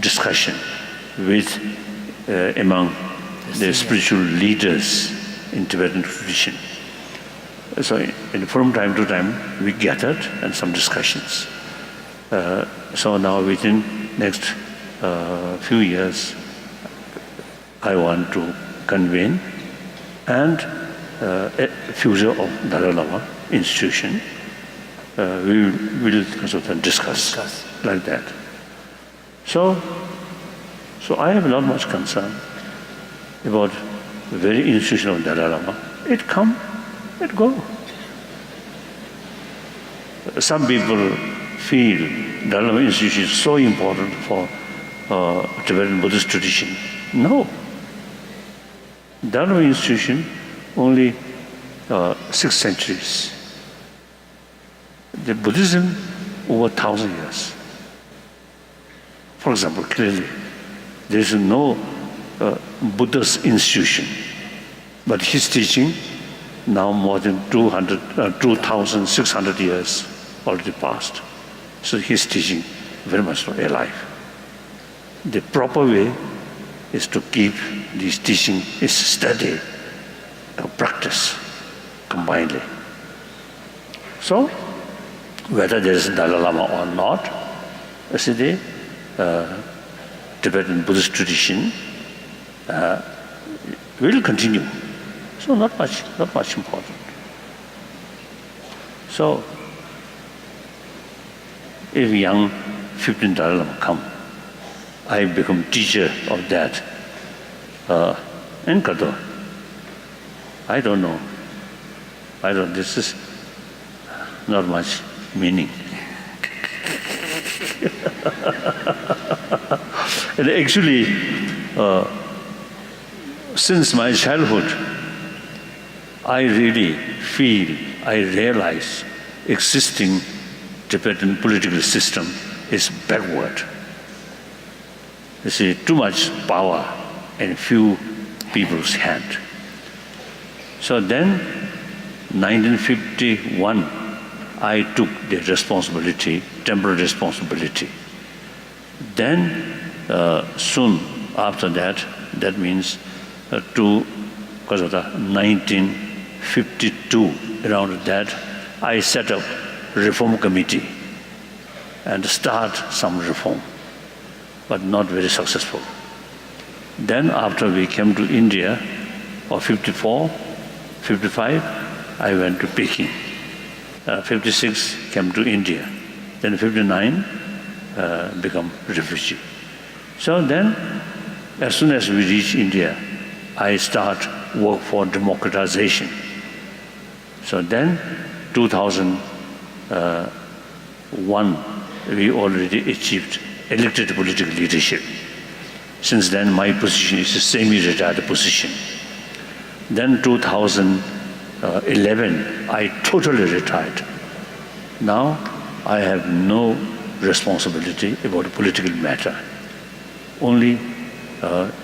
S2: discussion with among the spiritual leaders in Tibetan tradition. So from time to time, we gathered and some discussions. So now within next few years, I want to convene and a future of Dalai Lama institution. We will discuss like that. So I have not much concern about the very institution of Dalai Lama. It come, it go. Some people feel Dalai Lama institution is so important for Tibetan Buddhist tradition. No. Dalai Lama institution only 6 centuries. The Buddhism over 1,000 years. For example, clearly, there is no Buddha's institution, but his teaching now more than 2,600 years already passed. So his teaching very much alive. The proper way is to keep this teaching is study and practice combinedly. So, whether there is Dalai Lama or not, the Tibetan Buddhist tradition will continue. So not much important. So if young 15 Dalai Lama come, I become teacher of that in Kato. I don't know. This is not much meaning. And actually, since my childhood, I really feel, I realize existing Tibetan political system is backward. You see, too much power in few people's hand. So then, 1951, I took the responsibility, temporary responsibility. Then, soon after that, that means because of the 1952, around that, I set up reform committee and start some reform, but not very successful. Then after we came to India, or 54, 55, I went to Peking. 56 came to India. Then 59 become refugee. So then, as soon as we reach India, I start work for democratization. So then, 2001, we already achieved elected political leadership. Since then, my position is a semi-retired position. Then 2011, I totally retired. Now, I have no responsibility about political matter. Only,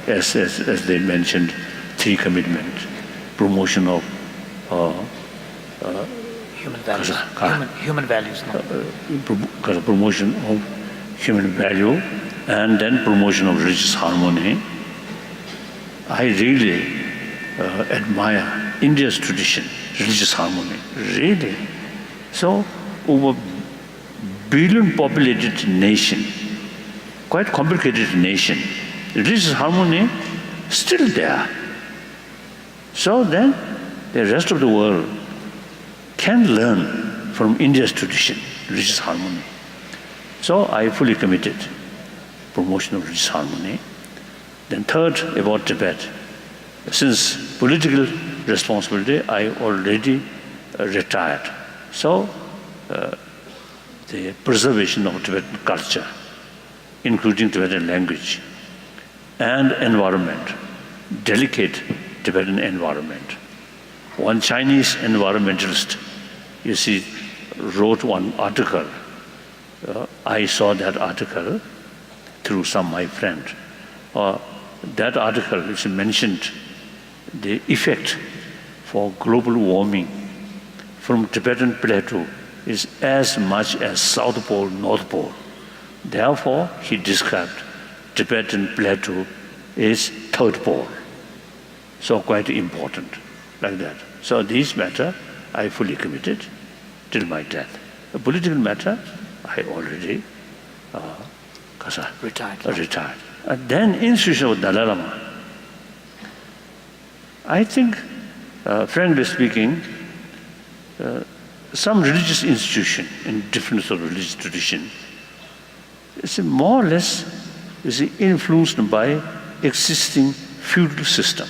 S2: as they mentioned, 3 commitments: promotion of
S3: human values.
S2: Promotion of human value, and then promotion of religious harmony. I really admire India's tradition, religious harmony, really. So, over billion populated nation, quite complicated nation, religious harmony still there. So then, the rest of the world can learn from India's tradition, religious harmony. So I fully committed promotion of religious harmony. Then third, about Tibet. Since political responsibility, I already retired. So the preservation of Tibetan culture, including Tibetan language, and environment, delicate Tibetan environment. One Chinese environmentalist, you see, wrote one article. I saw that article through my friend. That article which mentioned the effect for global warming from Tibetan plateau is as much as South Pole, North Pole. Therefore, he described Tibetan plateau is third pole. So quite important, like that. So this matter, I fully committed till my death. The political matter, I already retired. And then institution of Dalai Lama. I think, frankly speaking, some religious institution in different sort of religious tradition is more or less influenced by existing feudal system.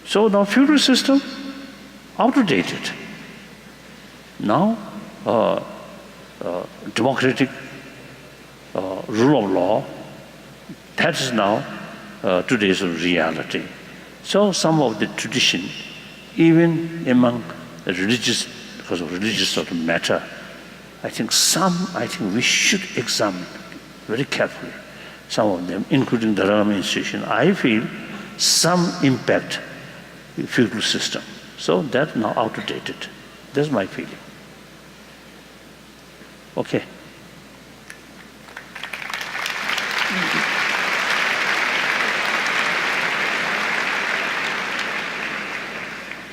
S2: So now feudal system outdated. Now democratic rule of law, that is now today's reality. So some of the tradition, even among the religious, because of religious sort of matter, I think we should examine very carefully. Some of them, including the Dalai Lama institution, I feel some impact the feudal system. So that's now outdated. That's my feeling. Okay.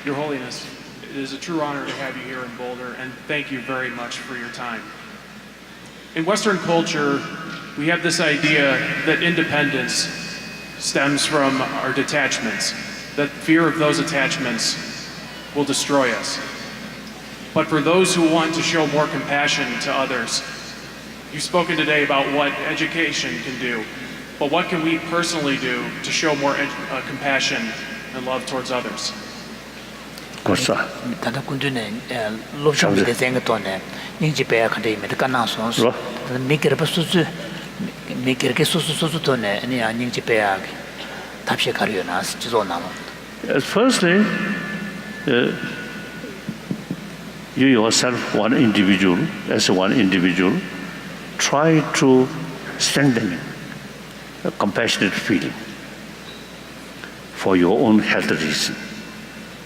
S13: Your Holiness, it is a true honor to have you here in Boulder, and thank you very much for your time. In Western culture, we have this idea that independence stems from our detachments, that fear of those attachments will destroy us. But for those who want to show more compassion to others, you've spoken today about what education can do, but what can we personally do to show more compassion and love towards others?
S3: Tanda kundune lobsham de zenga tone ningji pe khande me ka na so so me kere pa su su me kere ke su tone ani ningji pe ya tapshe karyo na jizo na.
S2: Firstly, you yourself, one individual, try to strengthen a compassionate feeling for your own health reason,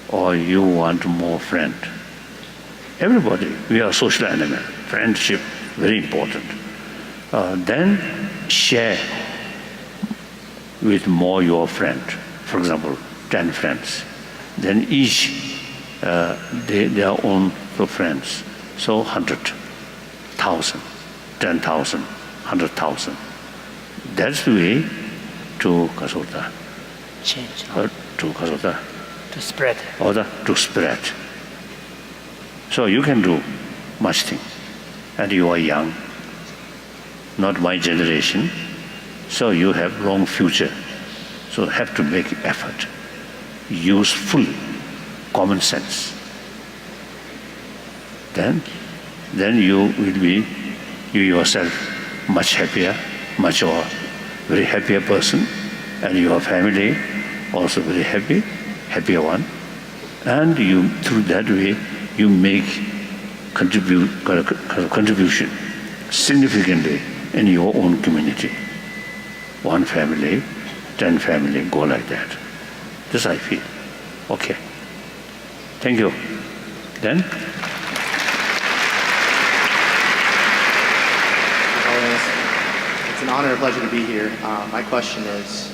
S2: or you want more friend. Everybody, we are social animal. Friendship, very important. Then share with more your friend. For example, 10 friends. Then each their own friends. So 100,000, 10,000, 100,000. That's the way to kasota.
S3: Change.
S2: To kasota.
S3: To spread.
S2: Or to spread. So you can do much thing. And you are young, not my generation. So you have long future. So have to make effort. Use full common sense. Then you will be, you yourself, much happier, very happier person, and your family also very happier one. And you, through that way, you make contribution significantly in your own community. One family, 10 family, go like that. This I feel. Okay. Thank you. Then?
S14: It's an honor and pleasure to be here. My question is,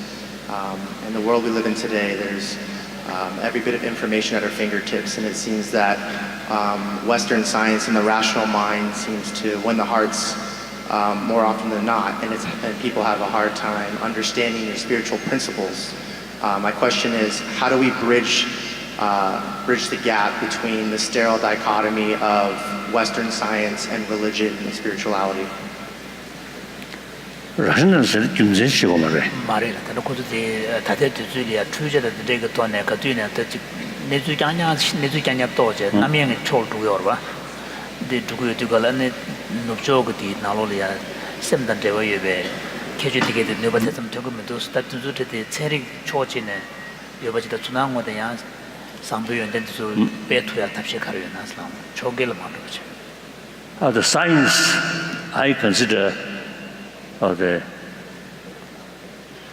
S14: in the world we live in today, there's every bit of information at our fingertips, and it seems that Western science and the rational mind seems to win the hearts more often than not, and people have a hard time understanding your spiritual principles. My question is, how do we bridge the gap between the sterile dichotomy of Western science and religion and spirituality?
S2: Rational said,
S3: Marina, the Kudu, Tate Zulia, Truja, the Degatone, Kaduna, Nezukanya Toja, Namian Chol to Yorba, the Tugulan, Nujogati, Nalolia, Semdan Devoyebe, Casualty, nobody some Togumentos, that to do the Terry Church in Yobajita Tunang, the Yans, Sambu and then to pay to a Tapshekari and Aslam, Chogil Mandoch.
S2: The science I consider the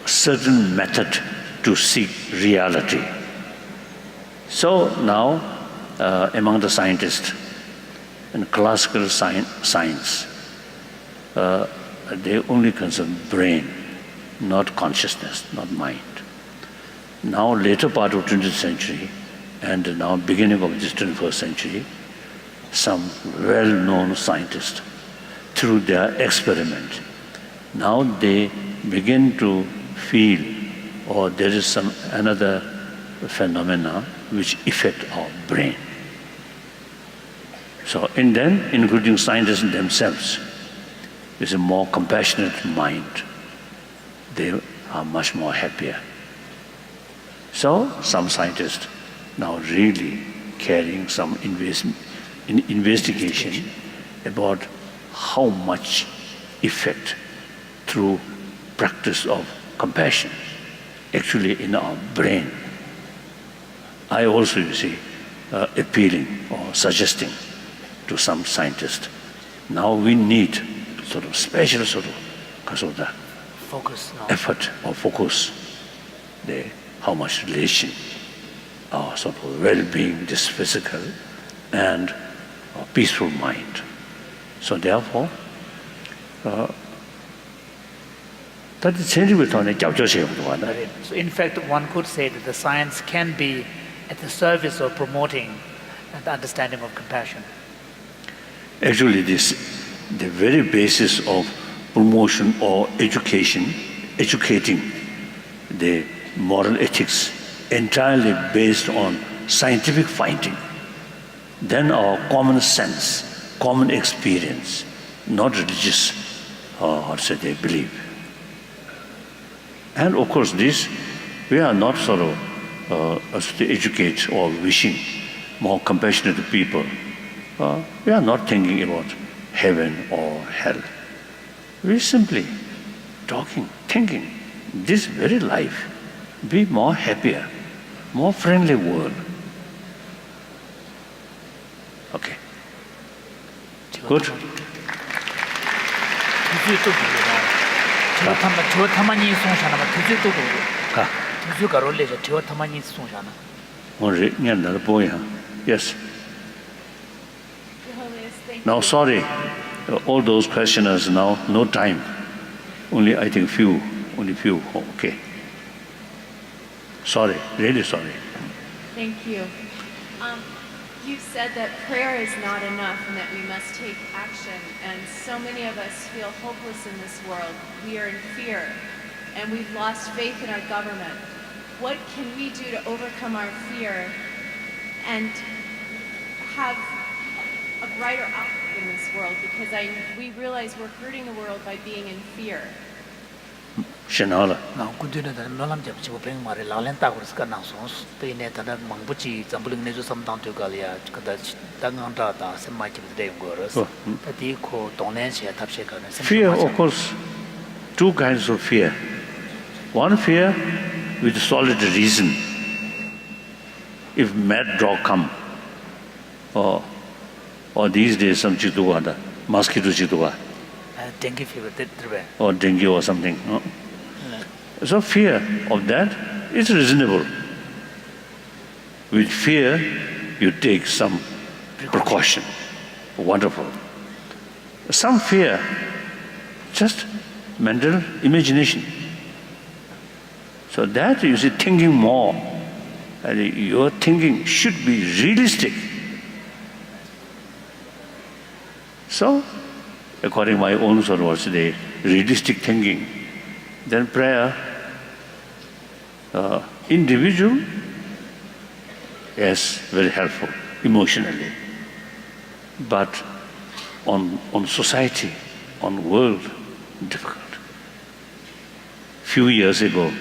S2: certain method to seek reality. So now, among the scientists in classical science, they only concern brain, not consciousness, not mind. Now, later part of 20th century, and now beginning of this 21st century, some well-known scientists, through their experiment, now they begin to feel, or there is some another phenomena which affect our brain. So in them, including scientists themselves, is a more compassionate mind. They are much more happier. So some scientists now really carrying some investigation about how much effect through practice of compassion, actually in our brain. I also, you see, appealing or suggesting to some scientists, now we need sort of special sort of the
S3: focus
S2: effort or focus, how much relation, or sort of well-being, this physical and peaceful mind. So therefore, that is changing with on
S3: So in fact, one could say that the science can be at the service of promoting the understanding of compassion.
S2: Actually, this the very basis of promotion or educating the moral ethics entirely based on scientific finding, then our common sense, common experience, not religious, they believe. And of course this, we are not sort of to educate or wishing more compassionate people. We are not thinking about heaven or hell. We simply talking, thinking, this very life, be more happier, more friendly world. Okay. Good. Yes. Now, sorry, all those questioners now, no time. Only I think only few. Okay. Sorry, really sorry.
S15: Thank you. You said that prayer is not enough and that we must take action. And so many of us feel hopeless in this world. We are in fear and we've lost faith in our government. What can we do to overcome our fear and have a brighter outlook in this world? Because we realize we're hurting the world by being in fear.
S2: Shanala.
S3: Now, could you know Lalam Japchi bring Mari Lalan Towers Ganasons, the net and Mambuchi, Zambling Nezu some down to Galia, Kadach, Danganta, some might be the Goros, that equal Donancia Tapshaka.
S2: Fear, of course, two kinds of fear. One fear with solid reason. If mad dog come, or these days some chituada, mosquito chitua,
S3: dengue fever,
S2: or dengue or something. No? So fear of that is reasonable. With fear, you take some precaution. Wonderful. Some fear, just mental imagination. So that you see, thinking more. And your thinking should be realistic. So, according to my own sort of the realistic thinking, then prayer, individual, yes, very helpful emotionally. But on society, on world, difficult. Few years ago,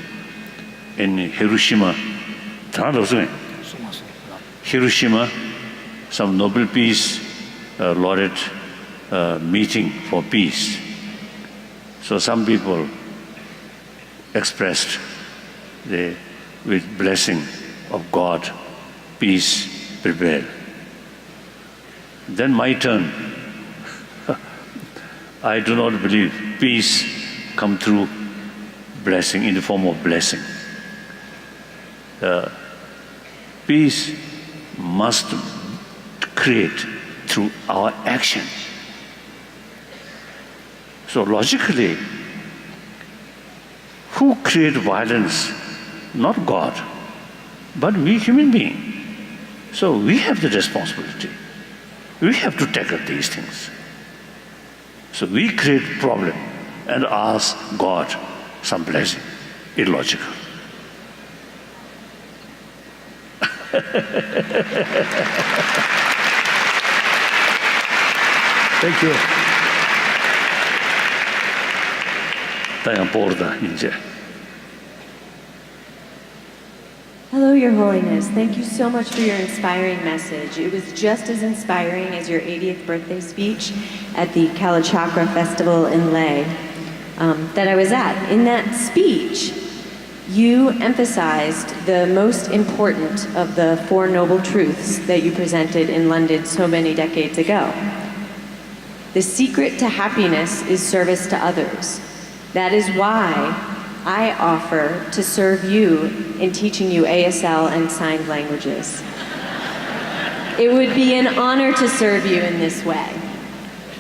S2: in Hiroshima, some Nobel Peace laureate meeting for peace. So some people expressed with blessing of God, peace prevail. Then my turn. I do not believe peace come through blessing, in the form of blessing. Peace must create through our action. So logically, who create violence? Not God, but we human beings. So we have the responsibility. We have to tackle these things. So we create problem and ask God some blessing. Illogical. Thank you.
S15: Hello, Your Holiness. Thank you so much for your inspiring message. It was just as inspiring as your 80th birthday speech at the Kalachakra Festival in Leh that I was at. In that speech, you emphasized the most important of the Four Noble Truths that you presented in London so many decades ago. The secret to happiness is service to others. That is why I offer to serve you in teaching you ASL and signed languages. It would be an honor to serve you in this way.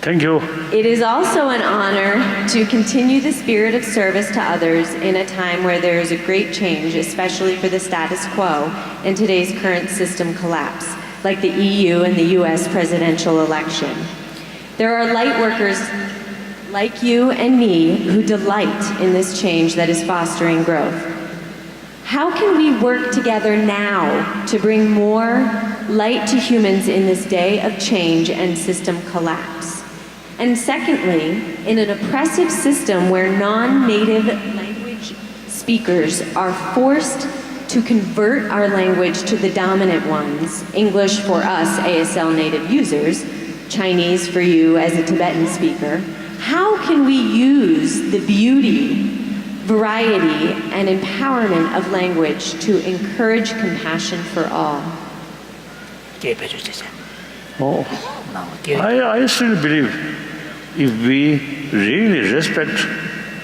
S2: Thank you.
S15: It is also an honor to continue the spirit of service to others in a time where there is a great change, especially for the status quo and today's current system collapse, like the EU and the US presidential election. There are light workers like you and me, who delight in this change that is fostering growth. How can we work together now to bring more light to humans in this day of change and system collapse? And secondly, in an oppressive system where non-native language speakers are forced to convert our language to the dominant ones, English for us ASL native users, Chinese for you as a Tibetan speaker, how can we use the beauty, variety, and empowerment of language to encourage compassion for all?
S2: Oh, I still believe if we really respect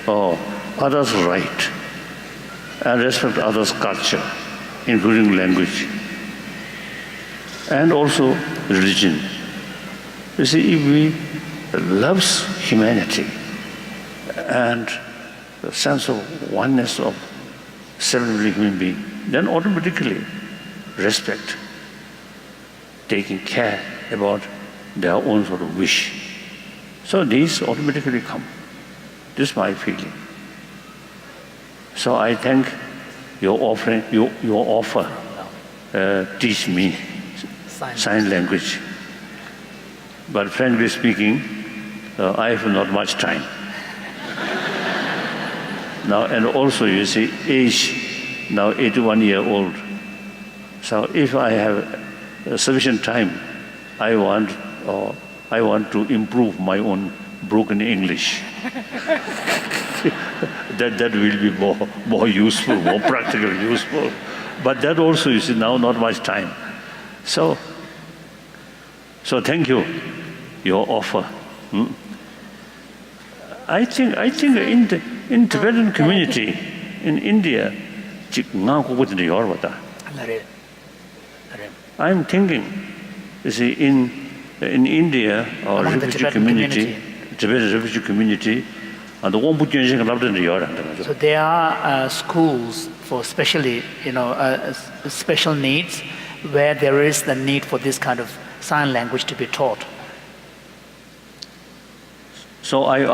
S2: others' right and respect others' culture, including language, and also religion. You see, if we love humanity and the sense of oneness of every human being, then automatically respect, taking care about their own sort of wish. So these automatically come. This is my feeling. So I thank your offering, your offer, teach me sign language. But frankly speaking, I have not much time. Now, and also you see, age, now 81-year-old. So if I have sufficient time, I want to improve my own broken English. that will be more useful, more practically useful. But that also, you see, now not much time. So thank you, your offer. I think in Tibetan community in India, I'm thinking, you see, in India, our refugee community, Tibetan refugee community,
S3: so there are schools for specially, special needs, where there is the need for this kind of sign language to be taught.
S2: So we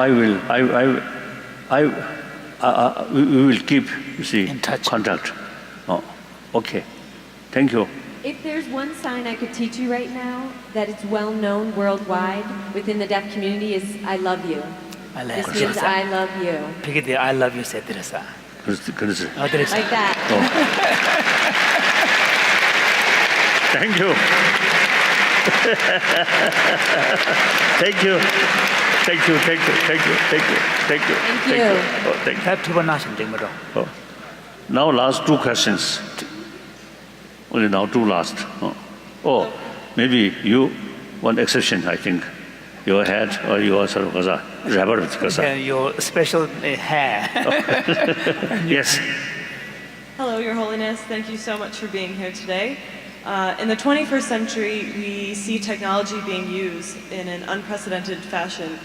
S2: will keep, you see, in touch, contact. Oh, okay, thank you.
S15: If there's one sign I could teach you right now that is well known worldwide within the deaf community is "I love you." This means "I love you."
S3: I love you, said Teresa.
S15: Like that.
S2: Oh. Thank you. Thank you. Thank you. Thank you. Thank you. Thank you. Thank you.
S15: Thank you.
S2: Oh, thank you. Oh. Now last two questions. Only now two last. Oh, maybe you, one exception, I think. Your head or your sort of rabbit.
S3: Your special hair.
S2: Yes.
S16: Hello, Your Holiness. Thank you so much for being here today. In the 21st century, we see technology being used in an unprecedented fashion,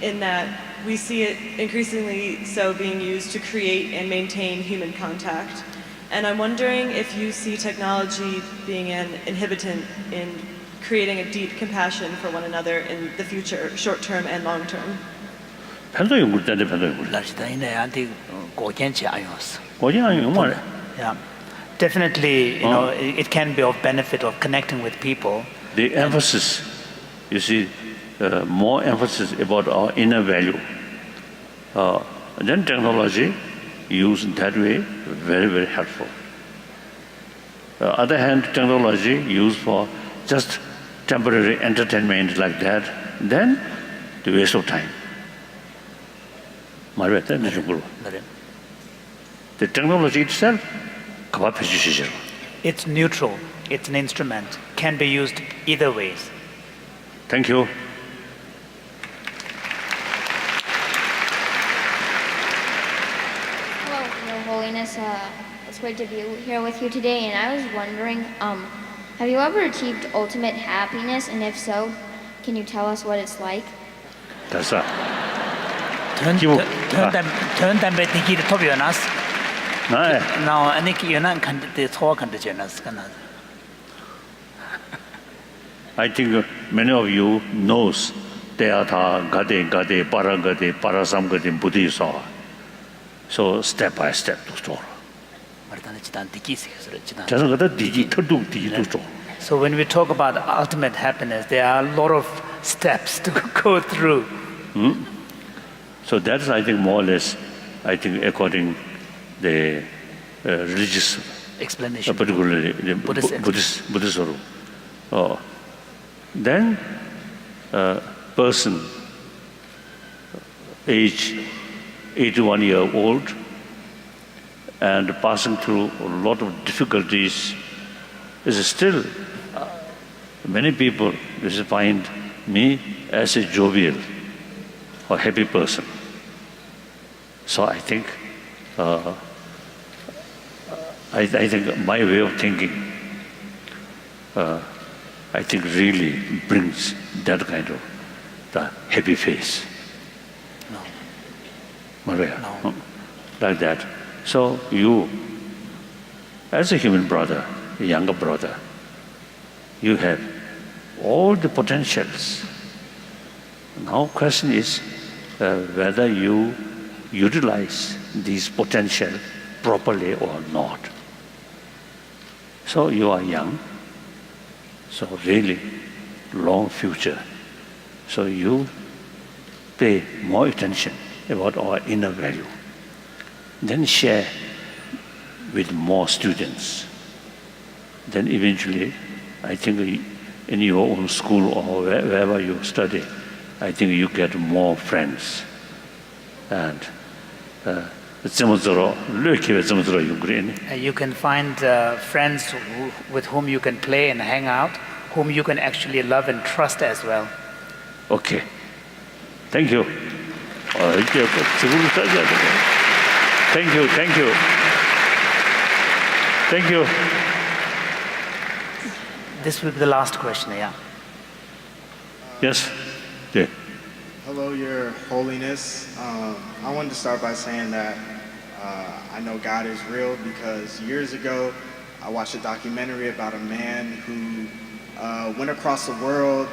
S16: in that we see it increasingly so being used to create and maintain human contact. And I'm wondering if you see technology being an inhibitant in creating a deep compassion for one another in the future, short term and long term.
S3: Yeah. Definitely, it can be of benefit of connecting with people.
S2: The emphasis, you see, more emphasis about our inner value. Then technology used that way, very, very helpful. Other hand, technology used for just temporary entertainment like that, then the waste of time. The technology itself,
S3: it's neutral. It's an instrument. Can be used either ways.
S2: Thank you.
S17: Hello, Your Holiness. It's great to be here with you today. And I was wondering, have you ever achieved ultimate happiness? And if so, can you tell us what it's like?
S2: That's right.
S3: Now, I think you're not talking to us.
S2: I think many of you knows Teatha, Gade, Parasamgade, Buddhisa. So step by step to store.
S3: So when we talk about ultimate happiness, there are a lot of steps to go through.
S2: So that's, I think, more or less, I think, according the religious
S3: explanation,
S2: particularly the Buddhist rule. Then person age 81-year-old and passing through a lot of difficulties is still many people find me as a jovial or happy person. So I think I think my way of thinking I think really brings that kind of the happy face. Maria, like that. So you, as a human brother, a younger brother, you have all the potentials. Now question is whether you utilize these potential properly or not. So you are young, so really long future. So you pay more attention about our inner value. Then share with more students. Then eventually, I think in your own school or wherever you study, I think you get more friends. And
S3: you can find friends with whom you can play and hang out, whom you can actually love and trust as well.
S2: Okay. Thank you. Thank you.
S3: This will be the last question, yeah.
S2: Yes. Yeah.
S18: Hello, Your Holiness. I wanted to start by saying that I know God is real because years ago I watched a documentary about a man who went across the world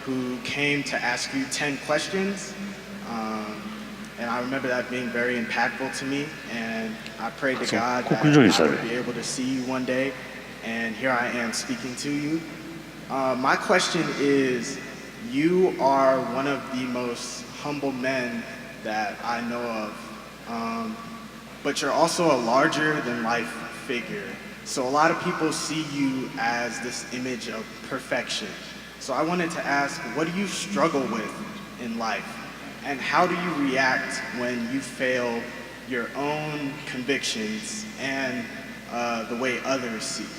S18: who came to ask you 10 questions. And I remember that being very impactful to me. And I prayed to God that I would be able to see you one day. And here I am speaking to you. My question is, you are one of the most humble men that I know of, but you're also a larger than life figure. So a lot of people see you as this image of perfection. So I wanted to ask, what do you struggle with in life? And how do you react when you fail your own convictions and the way others see you?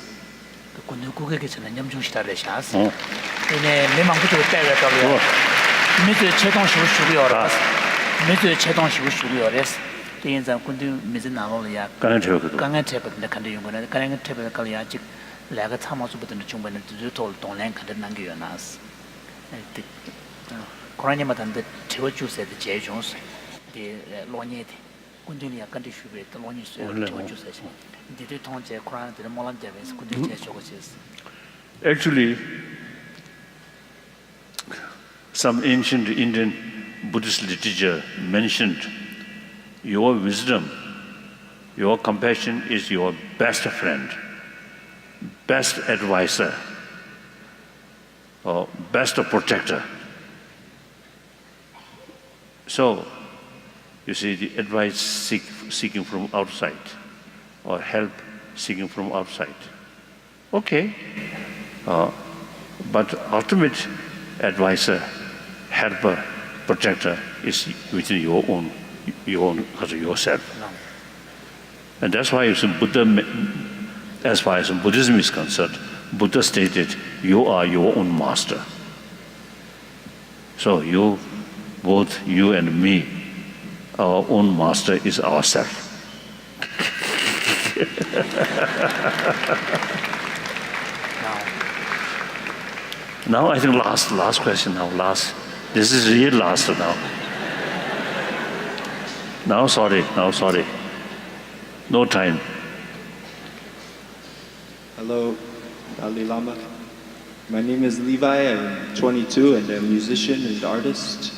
S2: Actually, some ancient Indian Buddhist literature mentioned your wisdom, your compassion is your best friend, best advisor, or best protector. So, you see, the advice seeking from outside, or help seeking from outside. Okay, but ultimate advisor, helper, protector is within yourself. And that's why Buddha, as far as Buddhism is concerned, Buddha stated, you are your own master. So both you and me, our own master is ourself. Now I think last question now, this is real last now. Now sorry. No time.
S19: Hello, Dalai Lama. My name is Levi. I'm 22 and a musician and artist.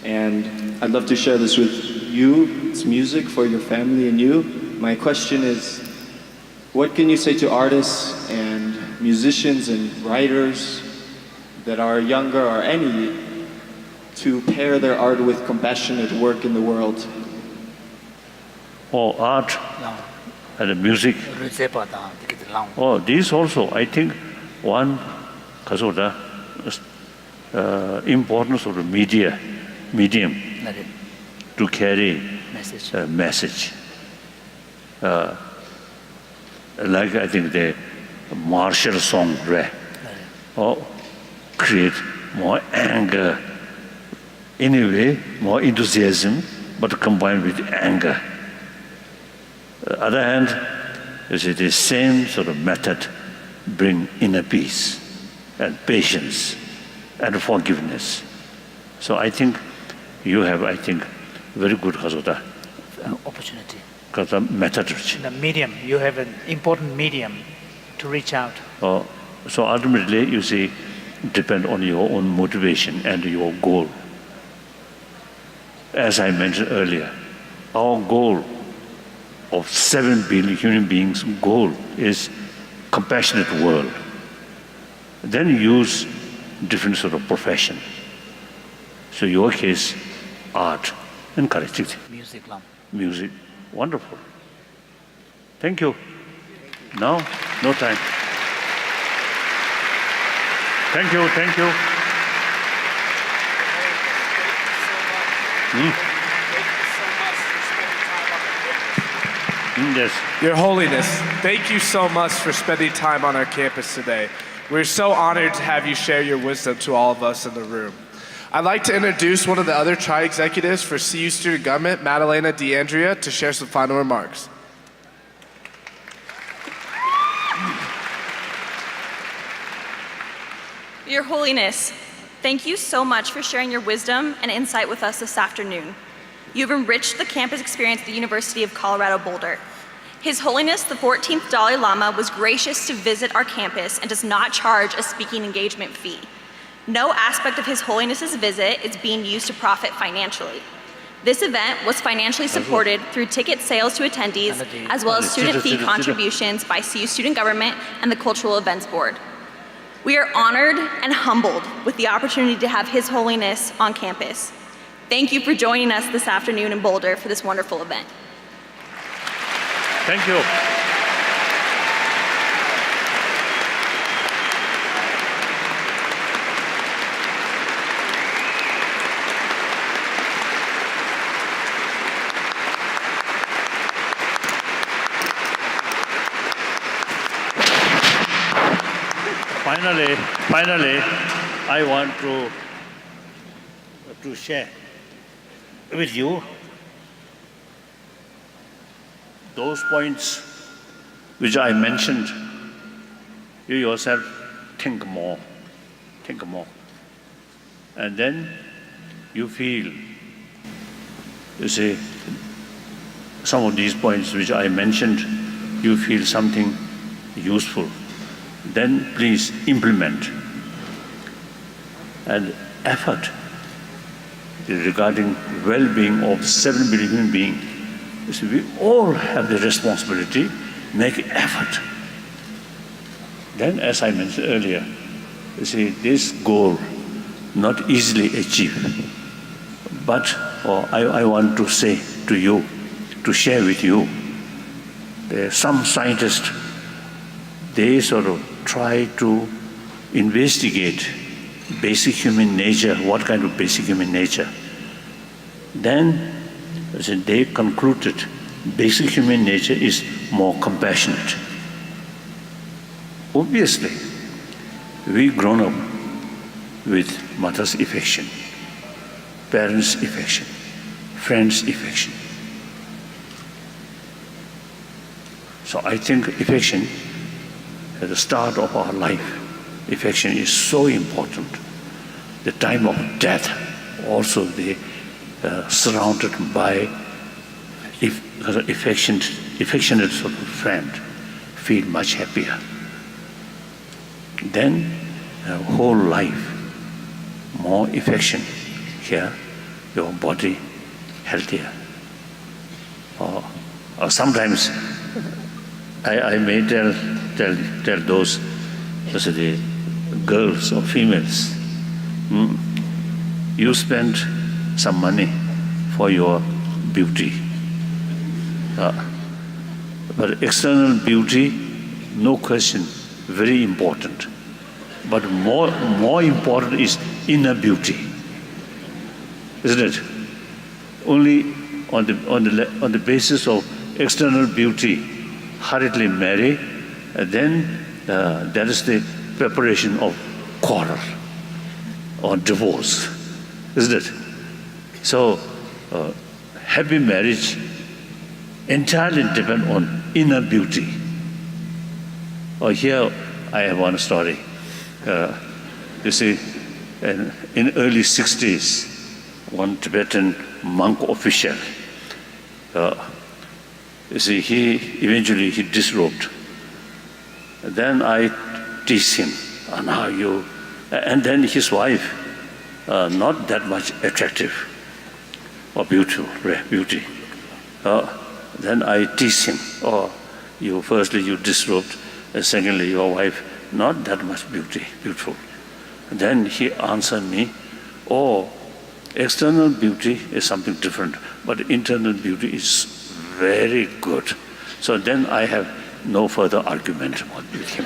S19: And I'd love to share this with you. It's music for your family and you. My question is, what can you say to artists and musicians and writers that are younger or any to pair their art with compassionate work in the world?
S2: Oh, art and music. Oh, this also, I think, one because of the importance of the medium to carry a message. Like I think the martial song, or create more anger, anyway, more enthusiasm, but combined with anger. On the other hand, you see the same sort of method bring inner peace and patience and forgiveness. So I think you have, very good
S3: opportunity.
S2: Because the methodology.
S3: The medium, you have an important medium to reach out.
S2: So ultimately, you see, depend on your own motivation and your goal. As I mentioned earlier, our goal of 7 billion human beings' goal is compassionate world. Then use different sort of profession. So your case, art and creativity. Music, wonderful. Thank you. Now, no time. Thank you. Yes.
S10: Your Holiness, thank you so much for spending time on our campus today. We're so honored to have you share your wisdom to all of us in the room. I'd like to introduce one of the other tri-executives for CU Student Government, Madalena DeAndrea, to share some final remarks.
S20: Your Holiness, thank you so much for sharing your wisdom and insight with us this afternoon. You've enriched the campus experience at the University of Colorado Boulder. His Holiness the 14th Dalai Lama was gracious to visit our campus and does not charge a speaking engagement fee. No aspect of His Holiness's visit is being used to profit financially. This event was financially supported through ticket sales to attendees, as well as student fee contributions by CU Student Government and the Cultural Events Board. We are honored and humbled with the opportunity to have His Holiness on campus. Thank you for joining us this afternoon in Boulder for this wonderful event.
S2: Thank you. Finally, I want to share with you those points which I mentioned. You yourself think more. And then you feel, you see, some of these points which I mentioned, you feel something useful. Then please implement. And effort regarding well-being of 7 billion human beings. You see, we all have the responsibility, make effort. Then, as I mentioned earlier, you see, this goal not easily achieved. But I want to say to you, to share with you, there are some scientists, they sort of try to investigate basic human nature, what kind of basic human nature. Then they concluded basic human nature is more compassionate. Obviously, we grown up with mother's affection, parents' affection, friends' affection. So I think affection at the start of our life, affection is so important. The time of death, also they surrounded by affectionate sort of friend, feel much happier. Then whole life, more affection here, your body healthier. Or sometimes I may tell those, let's say, girls or females, you spend some money for your beauty. But external beauty, no question, very important. But more important is inner beauty, isn't it? Only on the basis of external beauty, hurriedly marry, and then that is the preparation of quarrel or divorce, isn't it? So happy marriage entirely depends on inner beauty. Here I have one story. You see, in early 60s, one Tibetan monk official, you see, he eventually disrobed. Then I teased him, and then his wife, not that much attractive or beautiful, beauty. Then I teased him, firstly you disrobed, and secondly your wife, not that much beautiful. And then he answered me, external beauty is something different, but internal beauty is very good. So then I have no further argument with him.